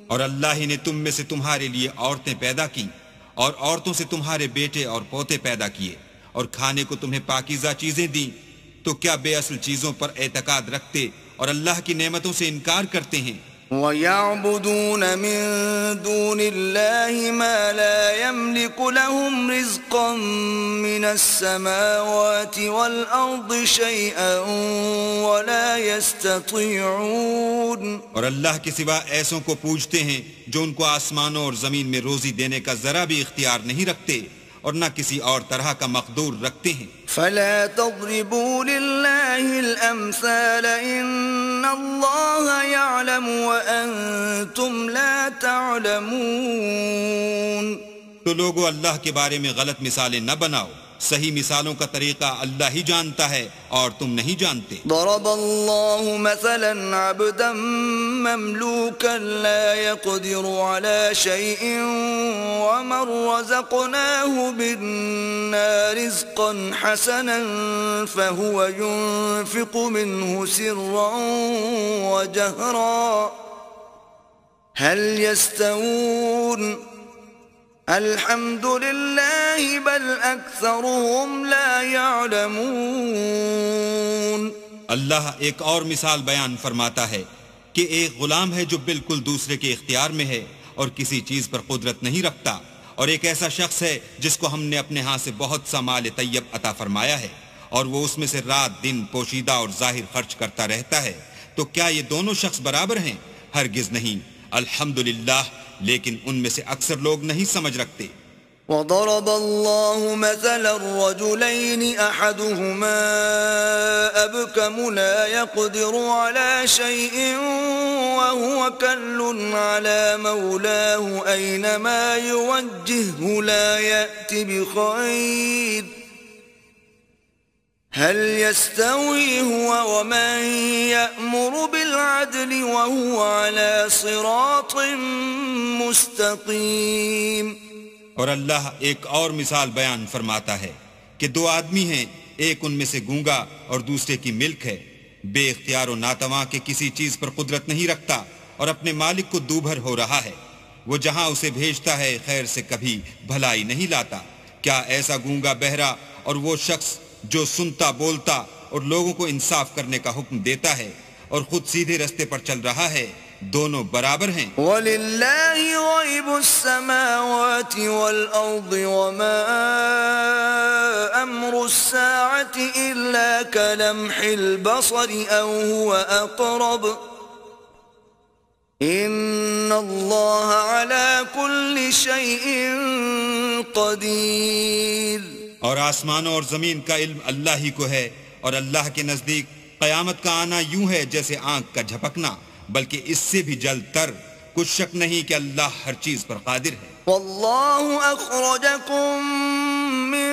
اور اللہ ہی نے تم میں سے تمہارے لیے عورتیں پیدا کی اور عورتوں سے تمہارے بیٹے اور پوتے پیدا کیے اور کھانے کو تمہیں پاکیزہ چیزیں دیں، تو کیا بے اصل چیزوں پر اعتقاد رکھتے اور اللہ کی نعمتوں سے انکار کرتے ہیں؟ وَيَعْبُدُونَ مِن دُونِ اللَّهِ مَا لَا يَمْلِكُ لَهُمْ رِزْقًا مِّنَ السَّمَاوَاتِ وَالْأَرْضِ شَيْئًا وَلَا يَسْتَطِيعُونَ۔ اور اللہ کے سوا ایسوں کو پوجتے ہیں جو ان کو آسمانوں اور زمین میں روزی دینے کا ذرا بھی اختیار نہیں رکھتے اور نہ کسی اور طرح کا مقدور رکھتے ہیں۔ فلا تضربوا لله الأمثال إن الله يعلم وأنتم لا تعلمون۔ تو لوگو اللہ کے بارے میں غلط مثالیں نہ بناؤ، صحیح مثالوں کا طریقہ اللہ ہی جانتا ہے اور تم نہیں جانتے۔ ضرب الله مثلا عبدا مملوكا لا يقدر على شيء ومن رزقناه منا رزقا حسنا فهو ينفق منه سرا وجهرا هل يستوون الحمد لله بل أكثرهم لا يعلمون۔ اللہ ایک اور مثال بیان فرماتا ہے کہ ایک غلام ہے جو بالکل دوسرے کے اختیار میں ہے اور کسی چیز پر قدرت نہیں رکھتا، اور ایک ایسا شخص ہے جس کو ہم نے اپنے ہاں سے بہت سا مال طیب عطا فرمایا ہے اور وہ اس میں سے رات دن پوشیدہ اور ظاہر خرچ کرتا رہتا ہے، تو کیا یہ دونوں شخص برابر ہیں؟ ہرگز نہیں، الحمدللہ، لیکن ان میں سے اکثر لوگ نہیں سمجھ رکھتے۔ وضرب الله مثلا الرجلين أحدهما أبكم لا يقدر على شيء وهو كل على مولاه أينما يوجهه لا يأتي بخير هل يستوي هو ومن يأمر بالعدل وهو على صراط مستقيم. اور اللہ ایک اور مثال بیان فرماتا ہے کہ دو آدمی ہیں، ایک ان میں سے گونگا اور دوسرے کی ملک ہے، بے اختیار و ناتواں کے کسی چیز پر قدرت نہیں رکھتا اور اپنے مالک کو دوبھر ہو رہا ہے، وہ جہاں اسے بھیجتا ہے خیر سے کبھی بھلائی نہیں لاتا. کیا ایسا گونگا بہرا اور وہ شخص جو سنتا بولتا اور لوگوں کو انصاف کرنے کا حکم دیتا ہے اور خود سیدھے رستے پر چل رہا ہے، دونوں برابر ہیں. وَلِلَّهِ غَيْبُ السَّمَاوَاتِ وَالْأَرْضِ وَمَا أَمْرُ السَّاعَةِ إِلَّا كَلَمْحِ الْبَصَرِ أَوْ هُوَ أَقْرَبُ إِنَّ اللَّهَ عَلَى كُلِّ شَيْءٍ قَدِيرٌ. اور آسمانوں اور زمین کا علم اللہ ہی کو ہے، اور اللہ کے نزدیک قیامت کا آنا یوں ہے جیسے آنکھ کا جھپکنا، بلکہ اس سے بھی جلد تر. کچھ شک نہیں کہ اللہ ہر چیز پر قادر ہے. واللہ اخرجکم من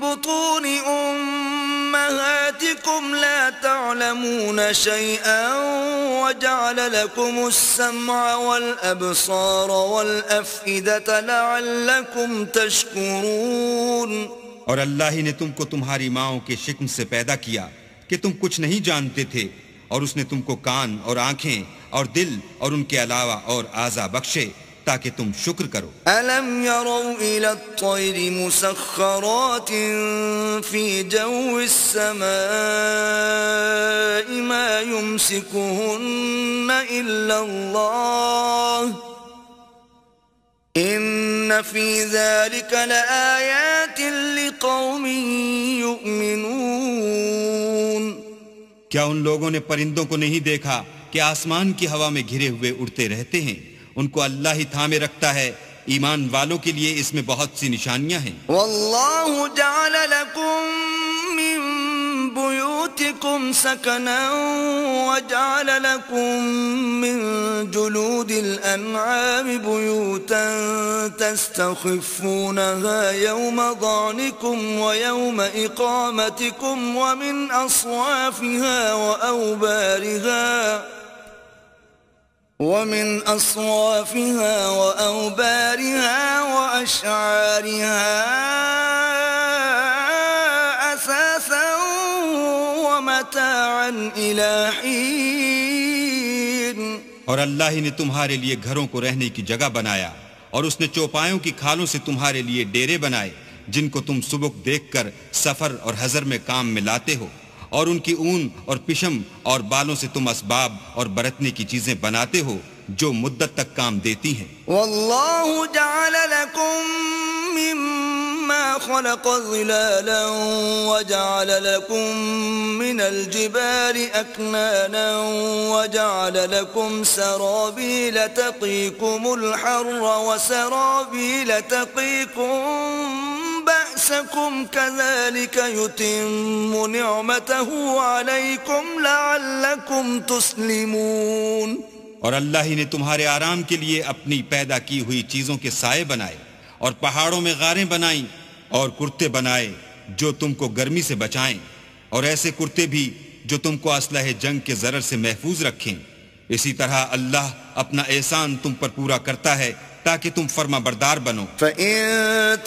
بطون امہاتکم لا تعلمون شیئا وجعل لکم السمع والابصار والافئدة لعلکم تشکرون. اور اللہ ہی نے تم کو تمہاری ماؤں کے شکم سے پیدا کیا کہ تم کچھ نہیں جانتے تھے، اور اس نے تم کو کان اور آنکھیں اور دل اور ان کے علاوہ اور اعضاء بخشے تاکہ تم شکر کرو. أَلَمْ يَرَوْا إِلَى الطَّيْرِ مُسَخَّرَاتٍ فِي جَوِّ السَّمَاءِ مَا يُمْسِكُهُنَّ إِلَّا اللَّهُ إِنَّ فِي ذَلِكَ لَآيَاتٍ لِقَوْمٍ يُؤْمِنُونَ. کیا ان لوگوں نے پرندوں کو نہیں دیکھا کہ آسمان کی ہوا میں گھرے ہوئے اڑتے رہتے ہیں؟ ان کو اللہ ہی تھامے رکھتا ہے. ایمان والوں کے لیے اس میں بہت سی نشانیاں ہیں. واللہ جعل لکم من بیوتکم سکنا وجعل لکم من جلود الانعام بیوتا تستخفونها یوم ضعنکم ویوم اقامتکم ومن اصوافها وأوبارها وأشعارها أثاثا ومتاعا إلى حين. اور اللہ ہی نے تمہارے لیے گھروں کو رہنے کی جگہ بنایا، اور اس نے چوپایوں کی کھالوں سے تمہارے لیے ڈیرے بنائے جن کو تم سبک دیکھ کر سفر اور حضر میں کام میں لاتے ہو، اور ان کی اون اور پشم اور بالوں سے تم اسباب اور برتنے کی چیزیں بناتے ہو جو مدت تک کام دیتی ہیں. واللہ جعل لکم مما خلق ظلالا وجعل لکم من الجبال اکنانا وجعل لکم سرابیل تقیکم الحر وسرابیل تقیکم بأسكم كذلك يتم نعمته عليكم لعلكم تسلمون. اور اللہ ہی نے تمہارے آرام کے لیے اپنی پیدا کی ہوئی چیزوں کے سائے بنائے، اور پہاڑوں میں غاریں بنائیں اور کرتے بنائے جو تم کو گرمی سے بچائیں، اور ایسے کرتے بھی جو تم کو اسلحہ جنگ کے ضرر سے محفوظ رکھیں. اسی طرح اللہ اپنا احسان تم پر پورا کرتا ہے تاکہ تم فرما بردار بنو. فَإِن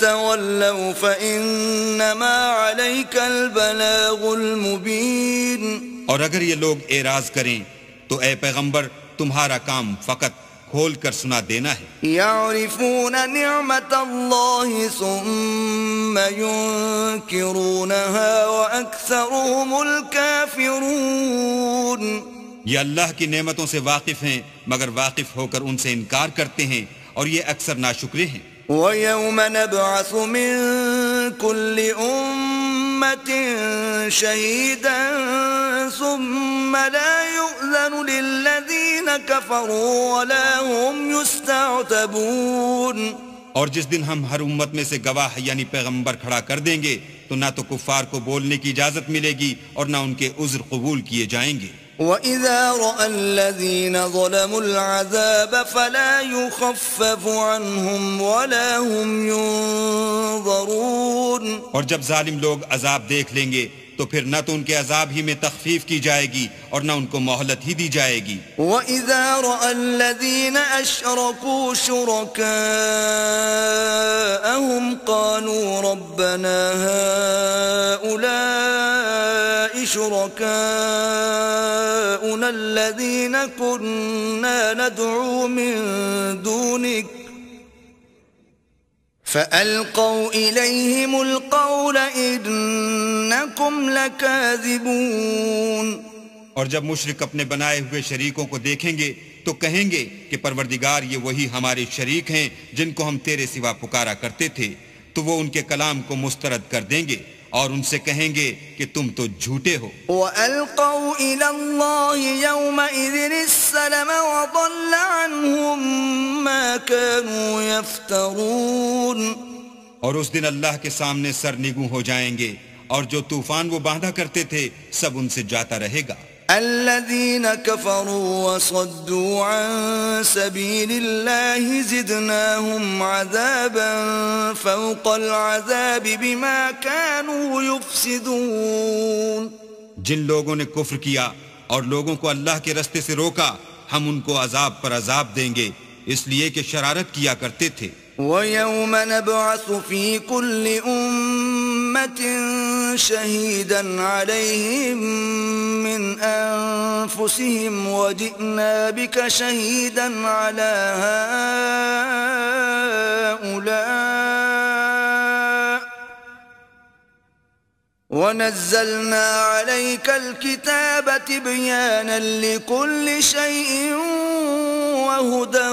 تَوَلَّوْا فَإِنَّمَا عَلَيْكَ الْبَلَاغُ الْمُبِينُ. اور اگر یہ لوگ اعراض کریں تو اے پیغمبر تمہارا کام فقط کھول کر سنا دینا ہے. يَعْرِفُونَ نِعْمَةَ اللَّهِ ثُمَّ يُنْكِرُونَهَا وَأَكْثَرُهُمُ الْكَافِرُونَ. یہ اللہ کی نعمتوں سے واقف ہیں مگر واقف ہو کر ان سے انکار کرتے ہیں، اور یہ اکثر ناشکرے ہیں. وَيَوْمَ نَبْعَثُ مِن كُلِّ أُمَّةٍ شَهِيدًا ثُمَّ لَا يُؤْذَنُ لِلَّذِينَ كَفَرُوا وَلَا هُمْ يُسْتَعْتَبُونَ. اور جس دن ہم ہر امت میں سے گواہ یعنی پیغمبر کھڑا کر دیں گے تو نہ تو کفار کو بولنے کی اجازت ملے گی اور نہ ان کے عذر قبول کیے جائیں گے۔ وَإِذَا رَأَى الَّذِينَ ظَلَمُوا الْعَذَابَ فَلَا يُخَفَّفُ عَنْهُمْ وَلَا هُمْ يُنظَرُونَ۔ اور جب ظالم لوگ عذاب دیکھ لیں گے تو پھر نہ تو ان کے عذاب ہی میں تخفیف کی جائے گی اور نہ ان کو مہلت ہی دی جائے گی۔ وَإِذَا رَأَى الَّذِينَ أَشْرَكُوا شُرَكَاءَهُمْ قَالُوا رَبَّنَا هَؤُلَاءِ شُرَكَاؤُنَا الَّذِينَ كُنَّا نَدْعُو مِن دُونِكَ فَأَلْقَوْا إِلَيْهِمُ الْقَوْلَ إِنَّكُمْ لَكَاذِبُونَ۔ اور جب مشرک اپنے بنائے ہوئے شریکوں کو دیکھیں گے تو کہیں گے کہ پروردگار یہ وہی ہمارے شریک ہیں جن کو ہم تیرے سوا پکارا کرتے تھے، تو وہ ان کے کلام کو مسترد کر دیں گے اور ان سے کہیں گے کہ تم تو جھوٹے ہو۔ وَأَلْقَوْا إِلَى اللَّهِ يَوْمَئِذٍ السَّلَمَ وَضَلَّ عَنْهُمْ مَا كَانُوا يَفْتَرُونَ۔ اور اس دن اللہ کے سامنے سرنگوں ہو جائیں گے اور جو طوفان وہ باندھا کرتے تھے سب ان سے جاتا رہے گا۔ الذين كفروا وصدوا عن سبيل الله زدناهم عذابا فوق العذاب بما كانوا يفسدون۔ جن لوگوں نے کفر کیا اور لوگوں کو اللہ کے رستے سے روکا ہم ان کو عذاب پر عذاب دیں گے اس لیے کہ شرارت کیا کرتے تھے۔ وَيَوْمَ نَبْعَثُ فِي كُلِّ أُمَّةٍ شَهِيدًا عَلَيْهِمْ مِنْ أَنفُسِهِمْ وَجِئْنَا بِكَ شَهِيدًا عَلَى هَؤُلَاءِ وَنَزَّلْنَا عَلَيْكَ الْكِتَابَ تِبْيَانًا لِكُلِّ شَيْءٍ وَهُدًى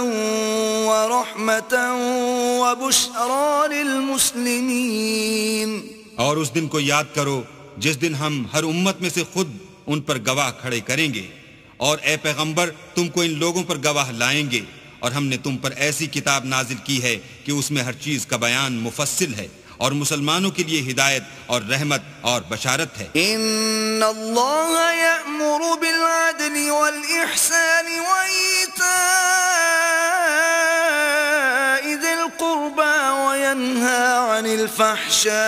وَرَحْمَةً وَبُشْرَى لِلْمُسْلِمِينَ۔ اور اس دن کو یاد کرو جس دن ہم ہر امت میں سے خود ان پر گواہ کھڑے کریں گے، اور اے پیغمبر تم کو ان لوگوں پر گواہ لائیں گے، اور ہم نے تم پر ایسی کتاب نازل کی ہے کہ اس میں ہر چیز کا بیان مفصل ہے اور مسلمانوں کے لیے ہدایت اور رحمت اور بشارت ہے۔ ان اللہ یأمر بالعدل والإحسان وإیتاء ذی القربى وینہی عن الفحشاء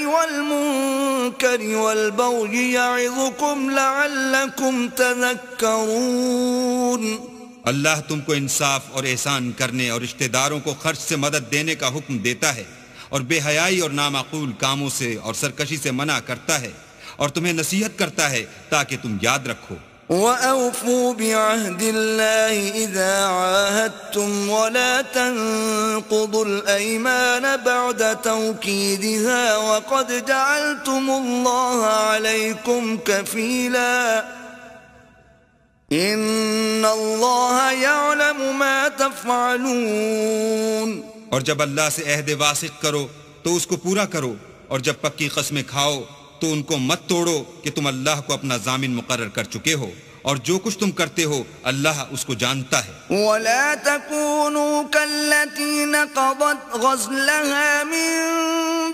والمنکر والبغی یعظکم لعلکم تذکرون۔ اللہ تم کو انصاف اور احسان کرنے اور رشتہ داروں کو خرچ سے مدد دینے کا حکم دیتا ہے، اور بے حیائی اور نامعقول کاموں سے اور سرکشی سے منع کرتا ہے، اور تمہیں نصیحت کرتا ہے تاکہ تم یاد رکھو۔ وَأَوْفُوا بِعَهْدِ اللَّهِ إِذَا عَاهَدتُّمْ وَلَا تَنقُضُوا الْأَيْمَانَ بَعْدَ تَوْكِيدِهَا وَقَدْ جَعَلْتُمُ اللَّهَ عَلَيْكُمْ كَفِيلًا ان اللہ یعلم ما تفعلون۔ اور جب اللہ سے عہد واثق کرو تو اس کو پورا کرو، اور جب پکی قسمیں کھاؤ تو ان کو مت توڑو کہ تم اللہ کو اپنا ضامن مقرر کر چکے ہو، اور جو کچھ تم کرتے ہو اللہ اس کو جانتا ہے۔ وَلَا تَكُونُوا كَالَّتِي نَقَضَتْ غَزْلَهَا مِن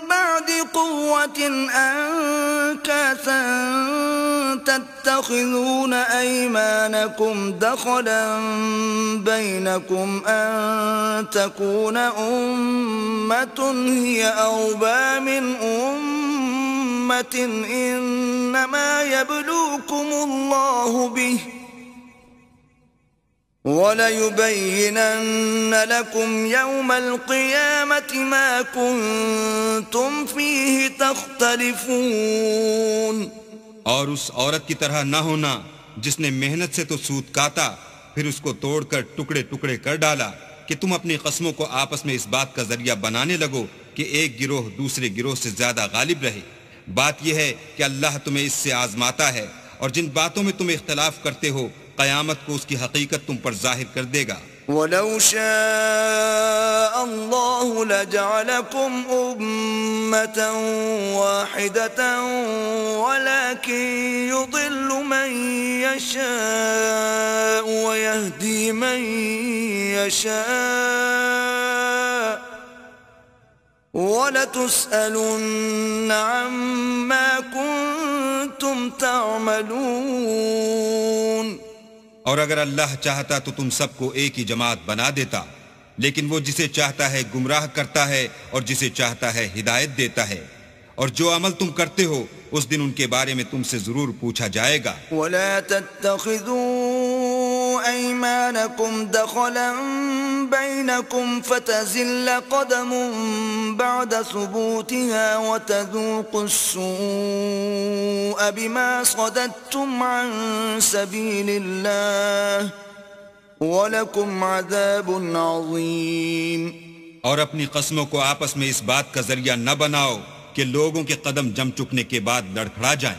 بَعْدِ قُوَّةٍ أَنكَاثًا تَتَّخِذُونَ أَيْمَانَكُمْ دَخَلًا بَيْنَكُمْ أَن تَكُونَ أُمَّةٌ هِيَ أَرْبَى مِنْ أُمَّةٍ إِنَّمَا يَبْلُوكُمُ اللَّهُ بِهِ وَلَيُبَيِّنَنَّ لَكُمْ يَوْمَ الْقِيَامَةِ مَا كُنْتُمْ فِيهِ تَخْتَلِفُونَ۔ اور اس عورت کی طرح نہ ہونا جس نے محنت سے تو سود کاتا پھر اس کو توڑ کر ٹکڑے ٹکڑے کر ڈالا کہ تم اپنی قسموں کو آپس میں اس بات کا ذریعہ بنانے لگو کہ ایک گروہ دوسرے گروہ سے زیادہ غالب رہے۔ بات یہ ہے کہ اللہ تمہیں اس سے آزماتا ہے، اور جن باتوں میں تم اختلاف کرتے ہو قیامت کو اس کی حقیقت تم پر ظاہر کر دے گا۔ ولو شاء الله لجعلكم أمة واحدة ولكن يضل من يشاء ويهدي من يشاء وَلَتُسْأَلُنَّ عَمَّا كُنتُمْ تَعْمَلُونَ۔ اور اگر اللہ چاہتا تو تم سب کو ایک ہی جماعت بنا دیتا، لیکن وہ جسے چاہتا ہے گمراہ کرتا ہے اور جسے چاہتا ہے ہدایت دیتا ہے، اور جو عمل تم کرتے ہو اس دن ان کے بارے میں تم سے ضرور پوچھا جائے گا۔ وَلَا تَتَّخِذُوا أَيْمَانَكُمْ دَخَلًا بَيْنَكُمْ فَتَزِلَّ قَدَمٌ بَعْدَ ثُبُوتِهَا وَتَذُوقُوا السُّوءَ بِمَا صَدَدتُّمْ عَن سَبِيلِ اللَّهِ وَلَكُمْ عَذَابٌ عَظِيمٌ۔ اور اپنی قسموں کو آپس میں اس بات کا ذریعہ نہ بناؤ کہ لوگوں کے قدم جم چکنے کے بعد لڑکھڑا جائیں،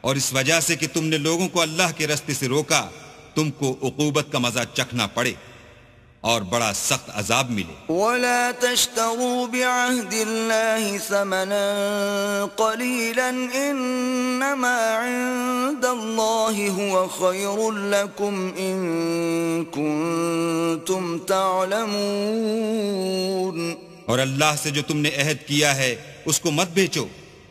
اور اس وجہ سے کہ تم نے لوگوں کو اللہ کے راستے سے روکا تم کو عقوبت کا مزہ چکھنا پڑے اور بڑا سخت عذاب ملے۔ وَلَا تَشْتَرُوا بِعَهْدِ اللَّهِ ثَمَنًا قَلِيلًا إِنَّمَا عِندَ اللَّهِ هُوَ خَيْرٌ لَكُمْ إِن كُنتُمْ تَعْلَمُونَ۔ اور اللہ سے جو تم نے عہد کیا ہے اس کو مت بیچو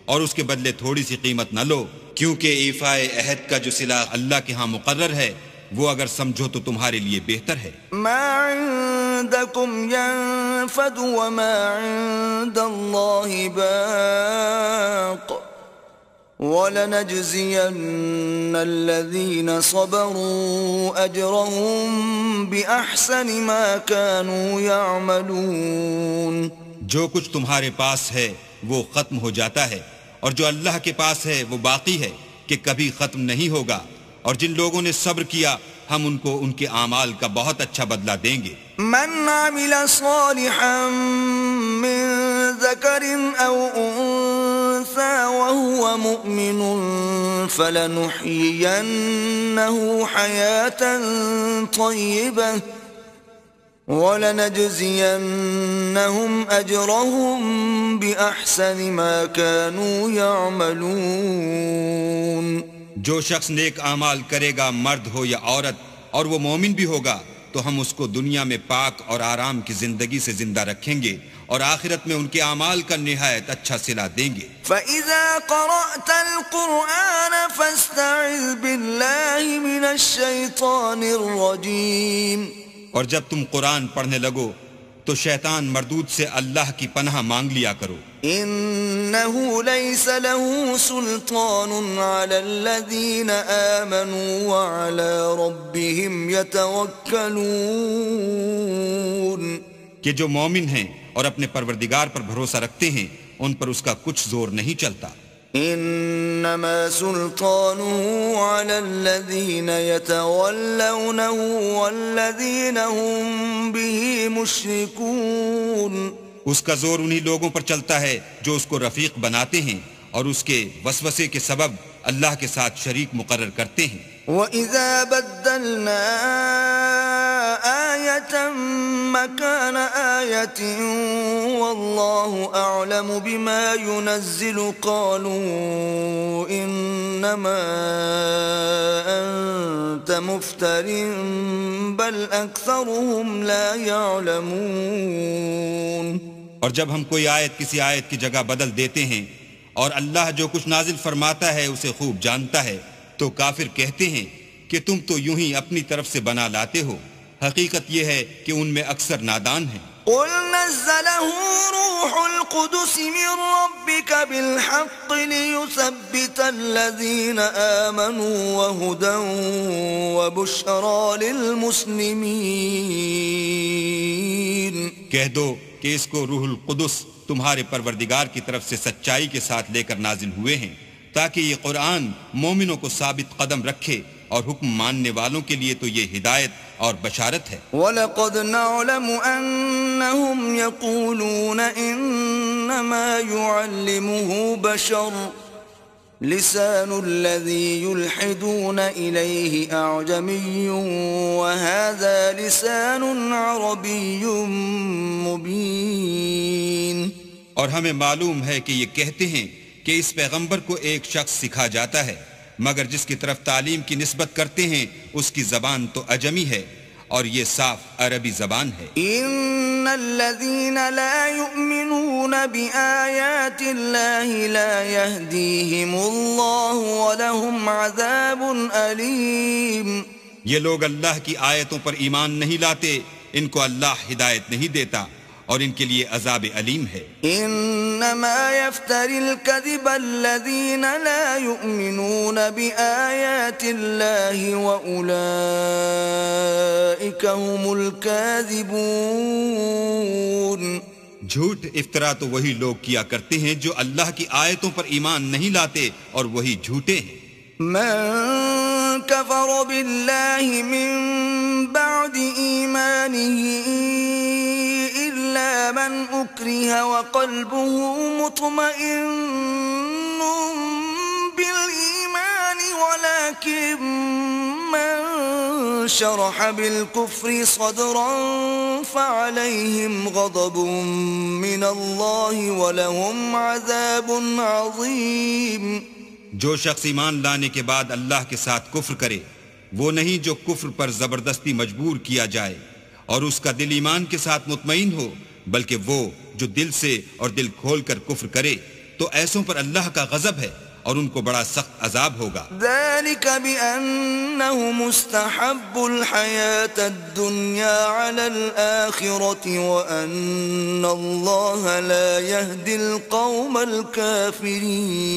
اور اس کے بدلے تھوڑی سی قیمت نہ لو، کیونکہ ایفائے عہد کا جو صلہ اللہ کے ہاں مقرر ہے وہ اگر سمجھو تو تمہارے لیے بہتر ہے۔ ما عندكم ينفد وما عند الله باق وَلَنَجْزِيَنَّ الَّذِينَ صَبَرُوا أَجْرَهُمْ بِأَحْسَنِ مَا كَانُوا يَعْمَلُونَ۔ جو کچھ تمہارے پاس ہے وہ ختم ہو جاتا ہے، اور جو اللہ کے پاس ہے وہ باقی ہے کہ کبھی ختم نہیں ہوگا، اور جن لوگوں نے صبر کیا ہم ان کو ان کے اعمال کا بہت اچھا بدلہ دیں گے۔ من عمل صالحا من ذكر أو أنثى وهو مؤمن فلنحيينه حياة طيبة ولنجزينهم أجرهم بأحسن ما كانوا يعملون۔ جو شخص نیک اعمال کرے گا، مرد ہو یا عورت، اور وہ مومن بھی ہوگا، تو ہم اس کو دنیا میں پاک اور آرام کی زندگی سے زندہ رکھیں گے اور آخرت میں ان کے اعمال کا نہایت اچھا صلہ دیں گے۔ فَإِذَا قَرَأْتَ الْقُرْآنَ فَاسْتَعِذْ بِاللَّهِ مِنَ الشَّيْطَانِ الرَّجِيمِ۔ اور جب تم قرآن پڑھنے لگو تو شیطان مردود سے اللہ کی پناہ مانگ لیا کرو۔ إِنَّهُ لَيْسَ لَهُ سُلْطَانٌ عَلَى الَّذِينَ آمَنُوا وَعَلَى رَبِّهِمْ يَتَوَكَّلُونَ۔ کہ جو مومن ہیں اور اپنے پروردگار پر بھروسہ رکھتے ہیں ان پر اس کا کچھ زور نہیں چلتا۔ إِنَّمَا سُلْطَانُهُ عَلَى الَّذِينَ يَتَوَلَّوْنَهُ وَالَّذِينَ هُمْ بِهِ مُشْرِكُونَ۔ اس کا زور انہی لوگوں پر چلتا ہے جو اس کو رفیق بناتے ہیں اور اس کے وسوسے کے سبب اللہ کے ساتھ شریک مقرر کرتے ہیں۔ وَإِذَا بَدَّلْنَا آيَةً مَكَانَ آيَةٍ وَاللَّهُ أَعْلَمُ بِمَا يُنَزِّلُ قَالُوا إِنَّمَا أَنْتَ مُفْتَرٍ بَلْ أَكْثَرُهُمْ لَا يَعْلَمُونَ۔ اور جب ہم کوئی آیت کسی آیت کی جگہ بدل دیتے ہیں اور اللہ جو کچھ نازل فرماتا ہے اسے خوب جانتا ہے تو کافر کہتے ہیں کہ تم تو یوں ہی اپنی طرف سے بنا لاتے ہو، حقیقت یہ ہے کہ ان میں اکثر نادان ہیں۔ قُلْ نَزَّلَهُ رُوحُ الْقُدُسِ مِنْ رَبِّكَ بِالْحَقِّ لِيُثَبِّتَ الَّذِينَ آمَنُوا وَهُدًى وَبُشْرَى لِلْمُسْلِمِينَ۔ کہہ دو کہ اس کو روح القدس تمہارے پروردگار کی طرف سے سچائی کے ساتھ لے کر نازل ہوئے ہیں تاکہ یہ قرآن مومنوں کو ثابت قدم رکھے، اور حکم ماننے والوں کے لیے تو یہ ہدایت اور بشارت ہے۔ وَلَقَدْ نَعْلَمُ أَنَّهُمْ يَقُولُونَ إِنَّمَا يُعَلِّمُهُ بَشَرٌ لسان الذي يلحدون إليه أعجمي وهذا لسان عربي مبين. اور ہمیں معلوم ہے کہ یہ کہتے ہیں کہ اس پیغمبر کو ایک شخص سکھا جاتا ہے، مگر جس کی طرف تعلیم کی نسبت کرتے ہیں اس کی زبان تو عجمی ہے اور یہ صاف عربی زبان ہے. ان الذين لا يؤمنون بآيات الله لا يهديهم الله ولهم عذاب أليم. یہ لوگ اللہ کی آیتوں پر ایمان نہیں لاتے، ان کو اللہ ہدایت نہیں دیتا اور ان کے لیے عذاب علیم ہے. انما يفتري الكذب الذين لا يؤمنون بآيات الله واولئك هم الكاذبون. جھوٹ افطرا تو وہی لوگ کیا کرتے ہیں جو اللہ کی آیتوں پر ایمان نہیں لاتے اور وہی جھوٹے ہیں. من كفر بالله من بعد إيمانه إلا من أكره وقلبه مطمئن بالإيمان ولكن من شرح بالكفر صدرا فعليهم غضب من الله ولهم عذاب عظيم. جو شخص ایمان لانے کے بعد اللہ کے ساتھ کفر کرے وہ نہیں جو کفر پر زبردستی مجبور کیا جائے اور اس کا دل ایمان کے ساتھ مطمئن ہو، بلکہ وہ جو دل سے اور دل کھول کر کفر کرے تو ایسوں پر اللہ کا غضب ہے اور ان کو بڑا سخت عذاب ہوگا. ذلك بأنه مستحب الحياة الدنيا على الآخرة وأن الله لا يهدي القوم الكافرين.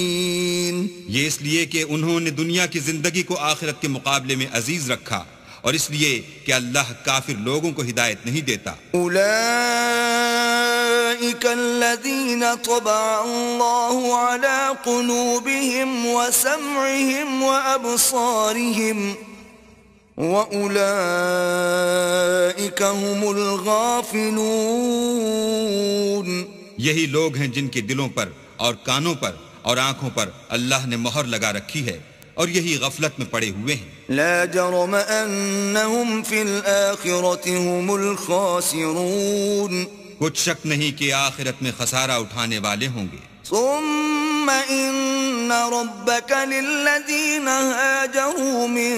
یہ اس لیے کہ انہوں نے دنیا کی زندگی کو آخرت کے مقابلے میں عزیز رکھا اور اس لیے کہ اللہ کافر لوگوں کو ہدایت نہیں دیتا. أولئك الذين طبع الله على قلوبهم وسمعهم وأبصارهم وأولئك هم الغافلون. یہی لوگ ہیں جن کے دلوں پر اور کانوں پر اور آنکھوں پر اللہ نے مہر لگا رکھی ہے اور یہی غفلت میں پڑے ہوئے ہیں. لا جرم أنهم في الآخرة هم الخاسرون. کچھ شک نہیں کہ آخرت میں خسارہ اٹھانے والے ہوں گے. ثم إن ربك للذين هاجروا من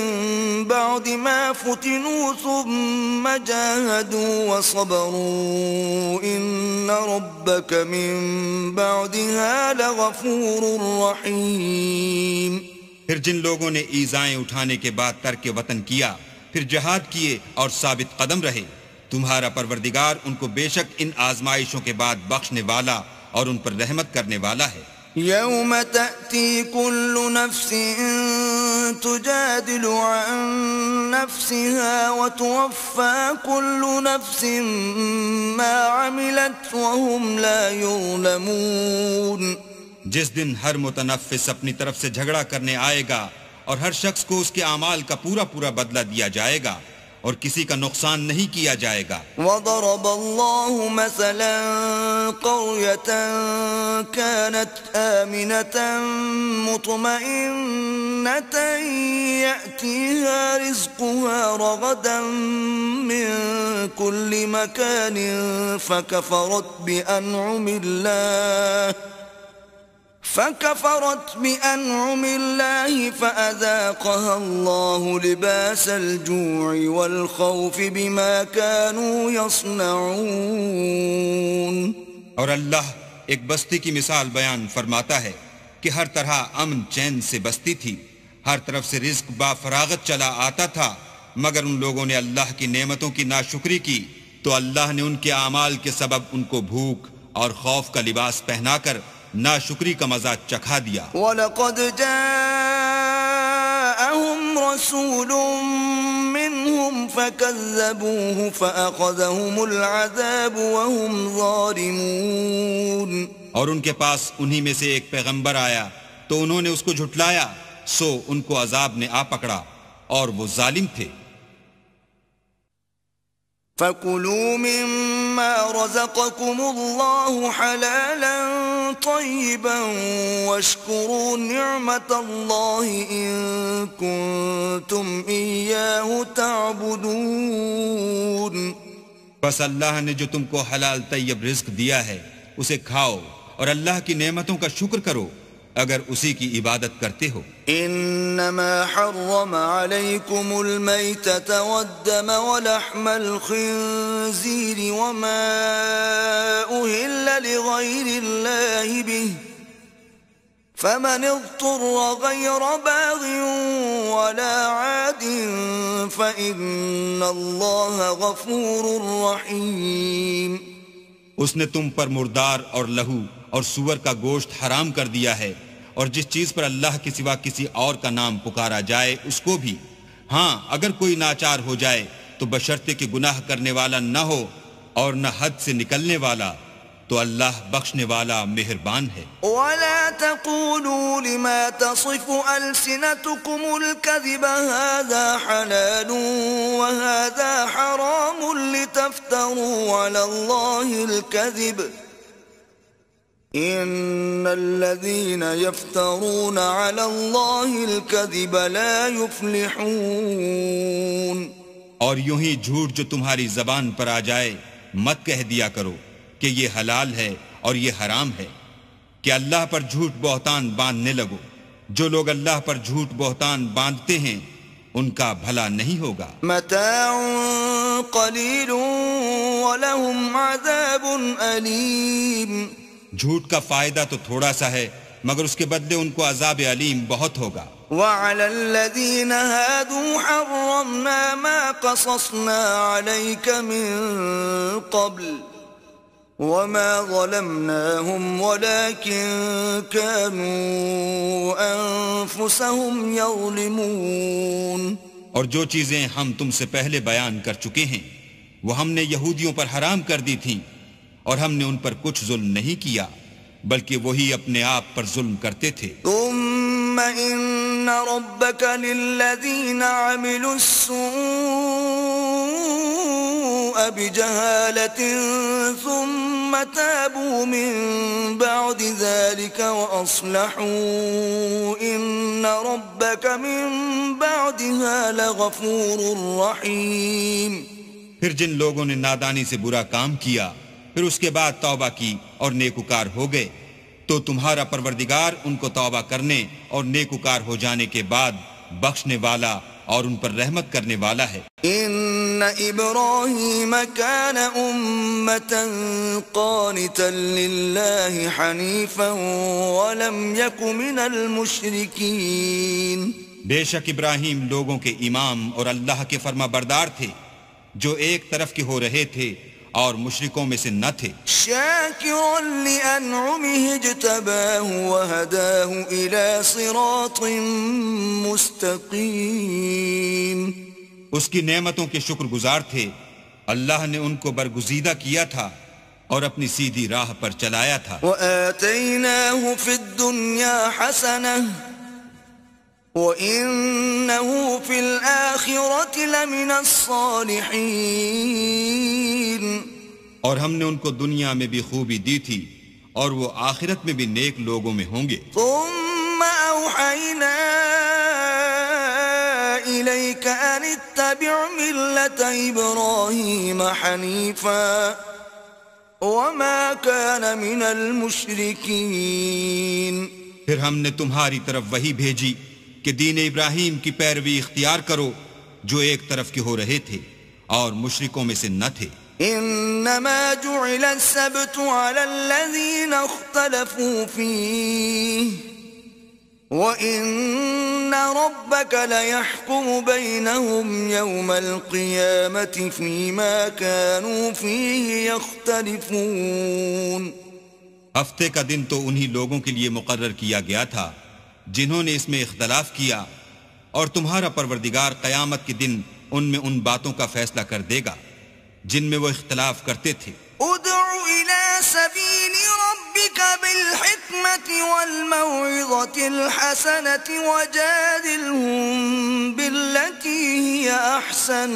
بعد ما فتنوا ثم جاهدوا وصبروا إن ربك من بعدها لغفور رحيم. پھر جن لوگوں نے ایذائیں اٹھانے کے بعد ترک وطن کیا، پھر جہاد کیے اور ثابت قدم رہے، تمہارا پروردگار ان کو بے شک ان آزمائشوں کے بعد بخشنے والا اور ان پر رحمت کرنے والا ہے. يوم تأتي كل نفس تجادل عن نفسها وتوفى كل نفس ما عملت وهم لا يظلمون. جس دن ہر متنفس اپنی طرف سے جھگڑا کرنے آئے گا اور ہر شخص کو اس کے اعمال کا پورا پورا بدلہ دیا جائے گا اور کسی کا نقصان نہیں کیا جائے گا. وضرب الله مثلا قرية كانت آمنة مطمئنة يأتيها رزقها رغدا من كل مكان فكفرت بأنعم الله فأذاقها الله لباس الجوع والخوف بما كانوا يصنعون. اور اللہ ایک بستی کی مثال بیان فرماتا ہے کہ ہر طرح امن چین سے بستی تھی، ہر طرف سے رزق با فراغت چلا آتا تھا، مگر ان لوگوں نے اللہ کی نعمتوں کی ناشکری کی تو اللہ نے ان کے اعمال کے سبب ان کو بھوک اور خوف کا لباس پہنا کر ناشکری کا مزہ چکھا دیا. وَلَقَدْ جَاءَهُمْ رَسُولٌ مِّنْهُمْ فَكَذَّبُوهُ فَأَخَذَهُمُ الْعَذَابُ وَهُمْ ظَالِمُونَ. اور ان کے پاس انہی میں سے ایک پیغمبر آیا تو انہوں نے اس کو جھٹلایا، سو ان کو عذاب نے آ پکڑا اور وہ ظالم تھے. فَكُلُوا مِمَّا رَزَقَكُمُ اللَّهُ حَلَالًا طيبا واشكروا نعمة الله إن كنتم إياه تعبدون. بس اللہ نے جو تم کو حلال طیب رزق دیا ہے اسے کھاؤ اور اللہ کی نعمتوں کا شکر کرو اگر اسی کی عبادت کرتے ہو. انما حرم عليكم الميتة والدم ولحم الخنزير وما أهل لغير الله به فمن اضطر غير باغ ولا عاد فإن الله غفور رحيم. اس نے تم پر مردار اور لہو اور سور کا گوشت حرام کر دیا ہے اور جس چیز پر اللہ کے سوا کسی اور کا نام پکارا جائے اس کو بھی. ہاں اگر کوئی ناچار ہو جائے تو بشرطے کہ گناہ کرنے والا نہ ہو اور نہ حد سے نکلنے والا تو اللہ بخشنے والا مہربان ہے. ولا تقولوا لما تصف ألسنتكم الكذب هذا حلال وهذا حرام لتفتروا على الله الكذب إن الذين يفترون على الله الكذب لا يفلحون. اور یوں ہی جھوٹ جو تمہاری زبان پر آ جائے مت کہہ دیا کرو کہ یہ حلال ہے اور یہ حرام ہے کہ اللہ پر جھوٹ بہتان باندھنے لگو. جو لوگ اللہ پر جھوٹ بہتان باندھتے ہیں ان کا بھلا نہیں ہوگا. متاع قلیل ولہم عذاب علیم. جھوٹ کا فائدہ تو تھوڑا سا ہے مگر اس کے بدلے ان کو عذاب علیم بہت ہوگا. وعلى الذين هادوا حرمنا ما قصصنا عليك من قبل وما ظلمناهم ولكن كانوا أنفسهم يظلمون. اور جو چیزیں ہم تم سے پہلے بیان کر چکے ہیں وہ ہم نے یہودیوں پر حرام کر دی تھیں اور ہم نے ان پر کچھ ظلم نہیں کیا بلکہ وہی اپنے آپ پر ظلم کرتے تھے. ثم إن ربك للذين عملوا السوء بجهالة ثم تابوا من بعد ذلك وأصلحوا إن ربك من بعدها لغفور رحيم. پھر جن لوگوں نے نادانی سے برا کام کیا پھر اس کے بعد توبہ کی اور نیکوکار ہو گئے تو تمہارا پروردگار ان کو توبہ کرنے اور نیکوکار ہو جانے کے بعد بخشنے والا اور ان پر رحمت کرنے والا ہے. ان ابراہیم کان امتا قانتا للہ حنیفا ولم یک من المشرکین. بے شک ابراہیم لوگوں کے امام اور اللہ کے فرما بردار تھے جو ایک طرف کے ہو رہے تھے اور مشرکوں میں سے نہ تھے. شاکرا لانعمه اجتباہ وہداہ الى صراط مستقیم. اس کی نعمتوں کے شکر گزار تھے. اللہ نے ان کو برگزیدہ کیا تھا اور اپنی سیدھی راہ پر چلایا تھا. وآتیناہ فی الدنیا حسنہ وَإِنَّهُ فِي الْآخِرَةِ لَمِنَ الصَّالِحِينَ. اور ہم نے ان کو دنیا میں بھی خوبی دی تھی اور وہ آخرت میں بھی نیک لوگوں میں ہوں گے. ثُمَّ أَوْحَيْنَا إِلَيْكَ أَنِ اتَّبِعْ مِلَّةَ إِبْرَاهِيمَ حَنِيفًا وَمَا كَانَ مِنَ الْمُشْرِكِينَ. پھر ہم نے تمہاری طرف وحی بھیجی کہ دین ابراہیم کی پیروی اختیار کرو جو ایک طرف کے ہو رہے تھے اور مشرکوں میں سے نہ تھے. انما جعل السبت على الذين اختلفوا فيه وان ربك ليحكم بينهم يوم القيامة فيما كانوا فيه يختلفون. ہفتے کا دن تو انہی لوگوں کے لیے مقرر کیا گیا تھا جنہوں نے اس میں اختلاف کیا اور تمہارا پروردگار قیامت کے دن ان میں ان باتوں کا فیصلہ کر دے گا جن میں وہ اختلاف کرتے تھے. ادع الى سبيل ربك بالحكمة والموعظة الحسنة وجادلهم بالتي هي احسن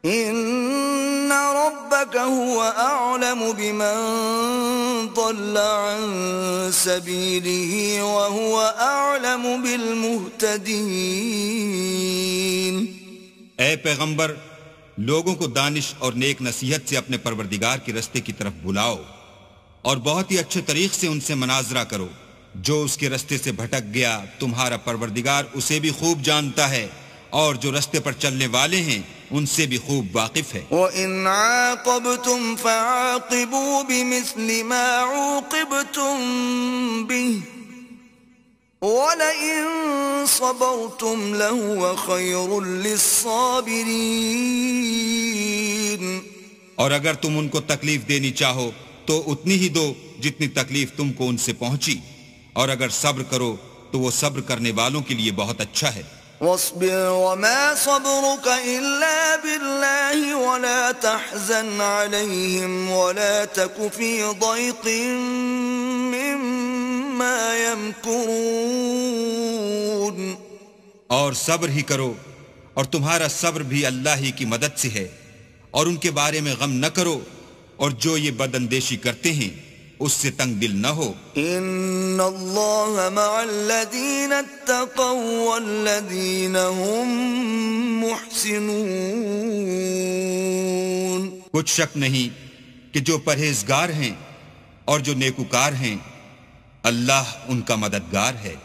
إن ربك هو أعلم بمن ضل عن سبيله وهو أعلم بالمهتدين. اے پیغمبر، لوگوں کو دانش اور نیک نصیحت سے اپنے پروردگار کے رستے کی طرف بلاؤ اور بہت ہی اچھے طریق سے ان سے مناظرہ کرو. جو اس کے رستے سے بھٹک گیا تمہارا پروردگار اسے بھی خوب جانتا ہے، اور جو رستے پر چلنے والے ہیں ان سے بھی خوب واقف ہے. وَإِنْ عَاقَبْتُمْ فَعَاقِبُوا بِمِثْلِ مَا عُوقِبْتُمْ بِهِ وَلَئِن صَبَرْتُمْ لَهُوَ خَيْرٌ لِلصَّابِرِينَ. اور اگر تم ان کو تکلیف دینی چاہو تو اتنی ہی دو جتنی تکلیف تم کو ان سے پہنچی، اور اگر صبر کرو تو وہ صبر کرنے والوں کے لیے بہت اچھا ہے. واصبر وما صبرك إلا بالله ولا تحزن عليهم ولا تك في ضيق مما يمكرون. اور صبر ہی کرو، اور تمہارا صبر بھی اللہ ہی کی مدد سے ہے، اور ان کے بارے میں غم نہ کرو، اور جو یہ بد اندیشی کرتے ہیں اس سے تنگ دل نہ ہو. ان اللہ مع الذین اتقوا والذین هم محسنون. کچھ شک نہیں کہ جو پرہیزگار ہیں اور جو نیکوکار ہیں اللہ ان کا مددگار ہے.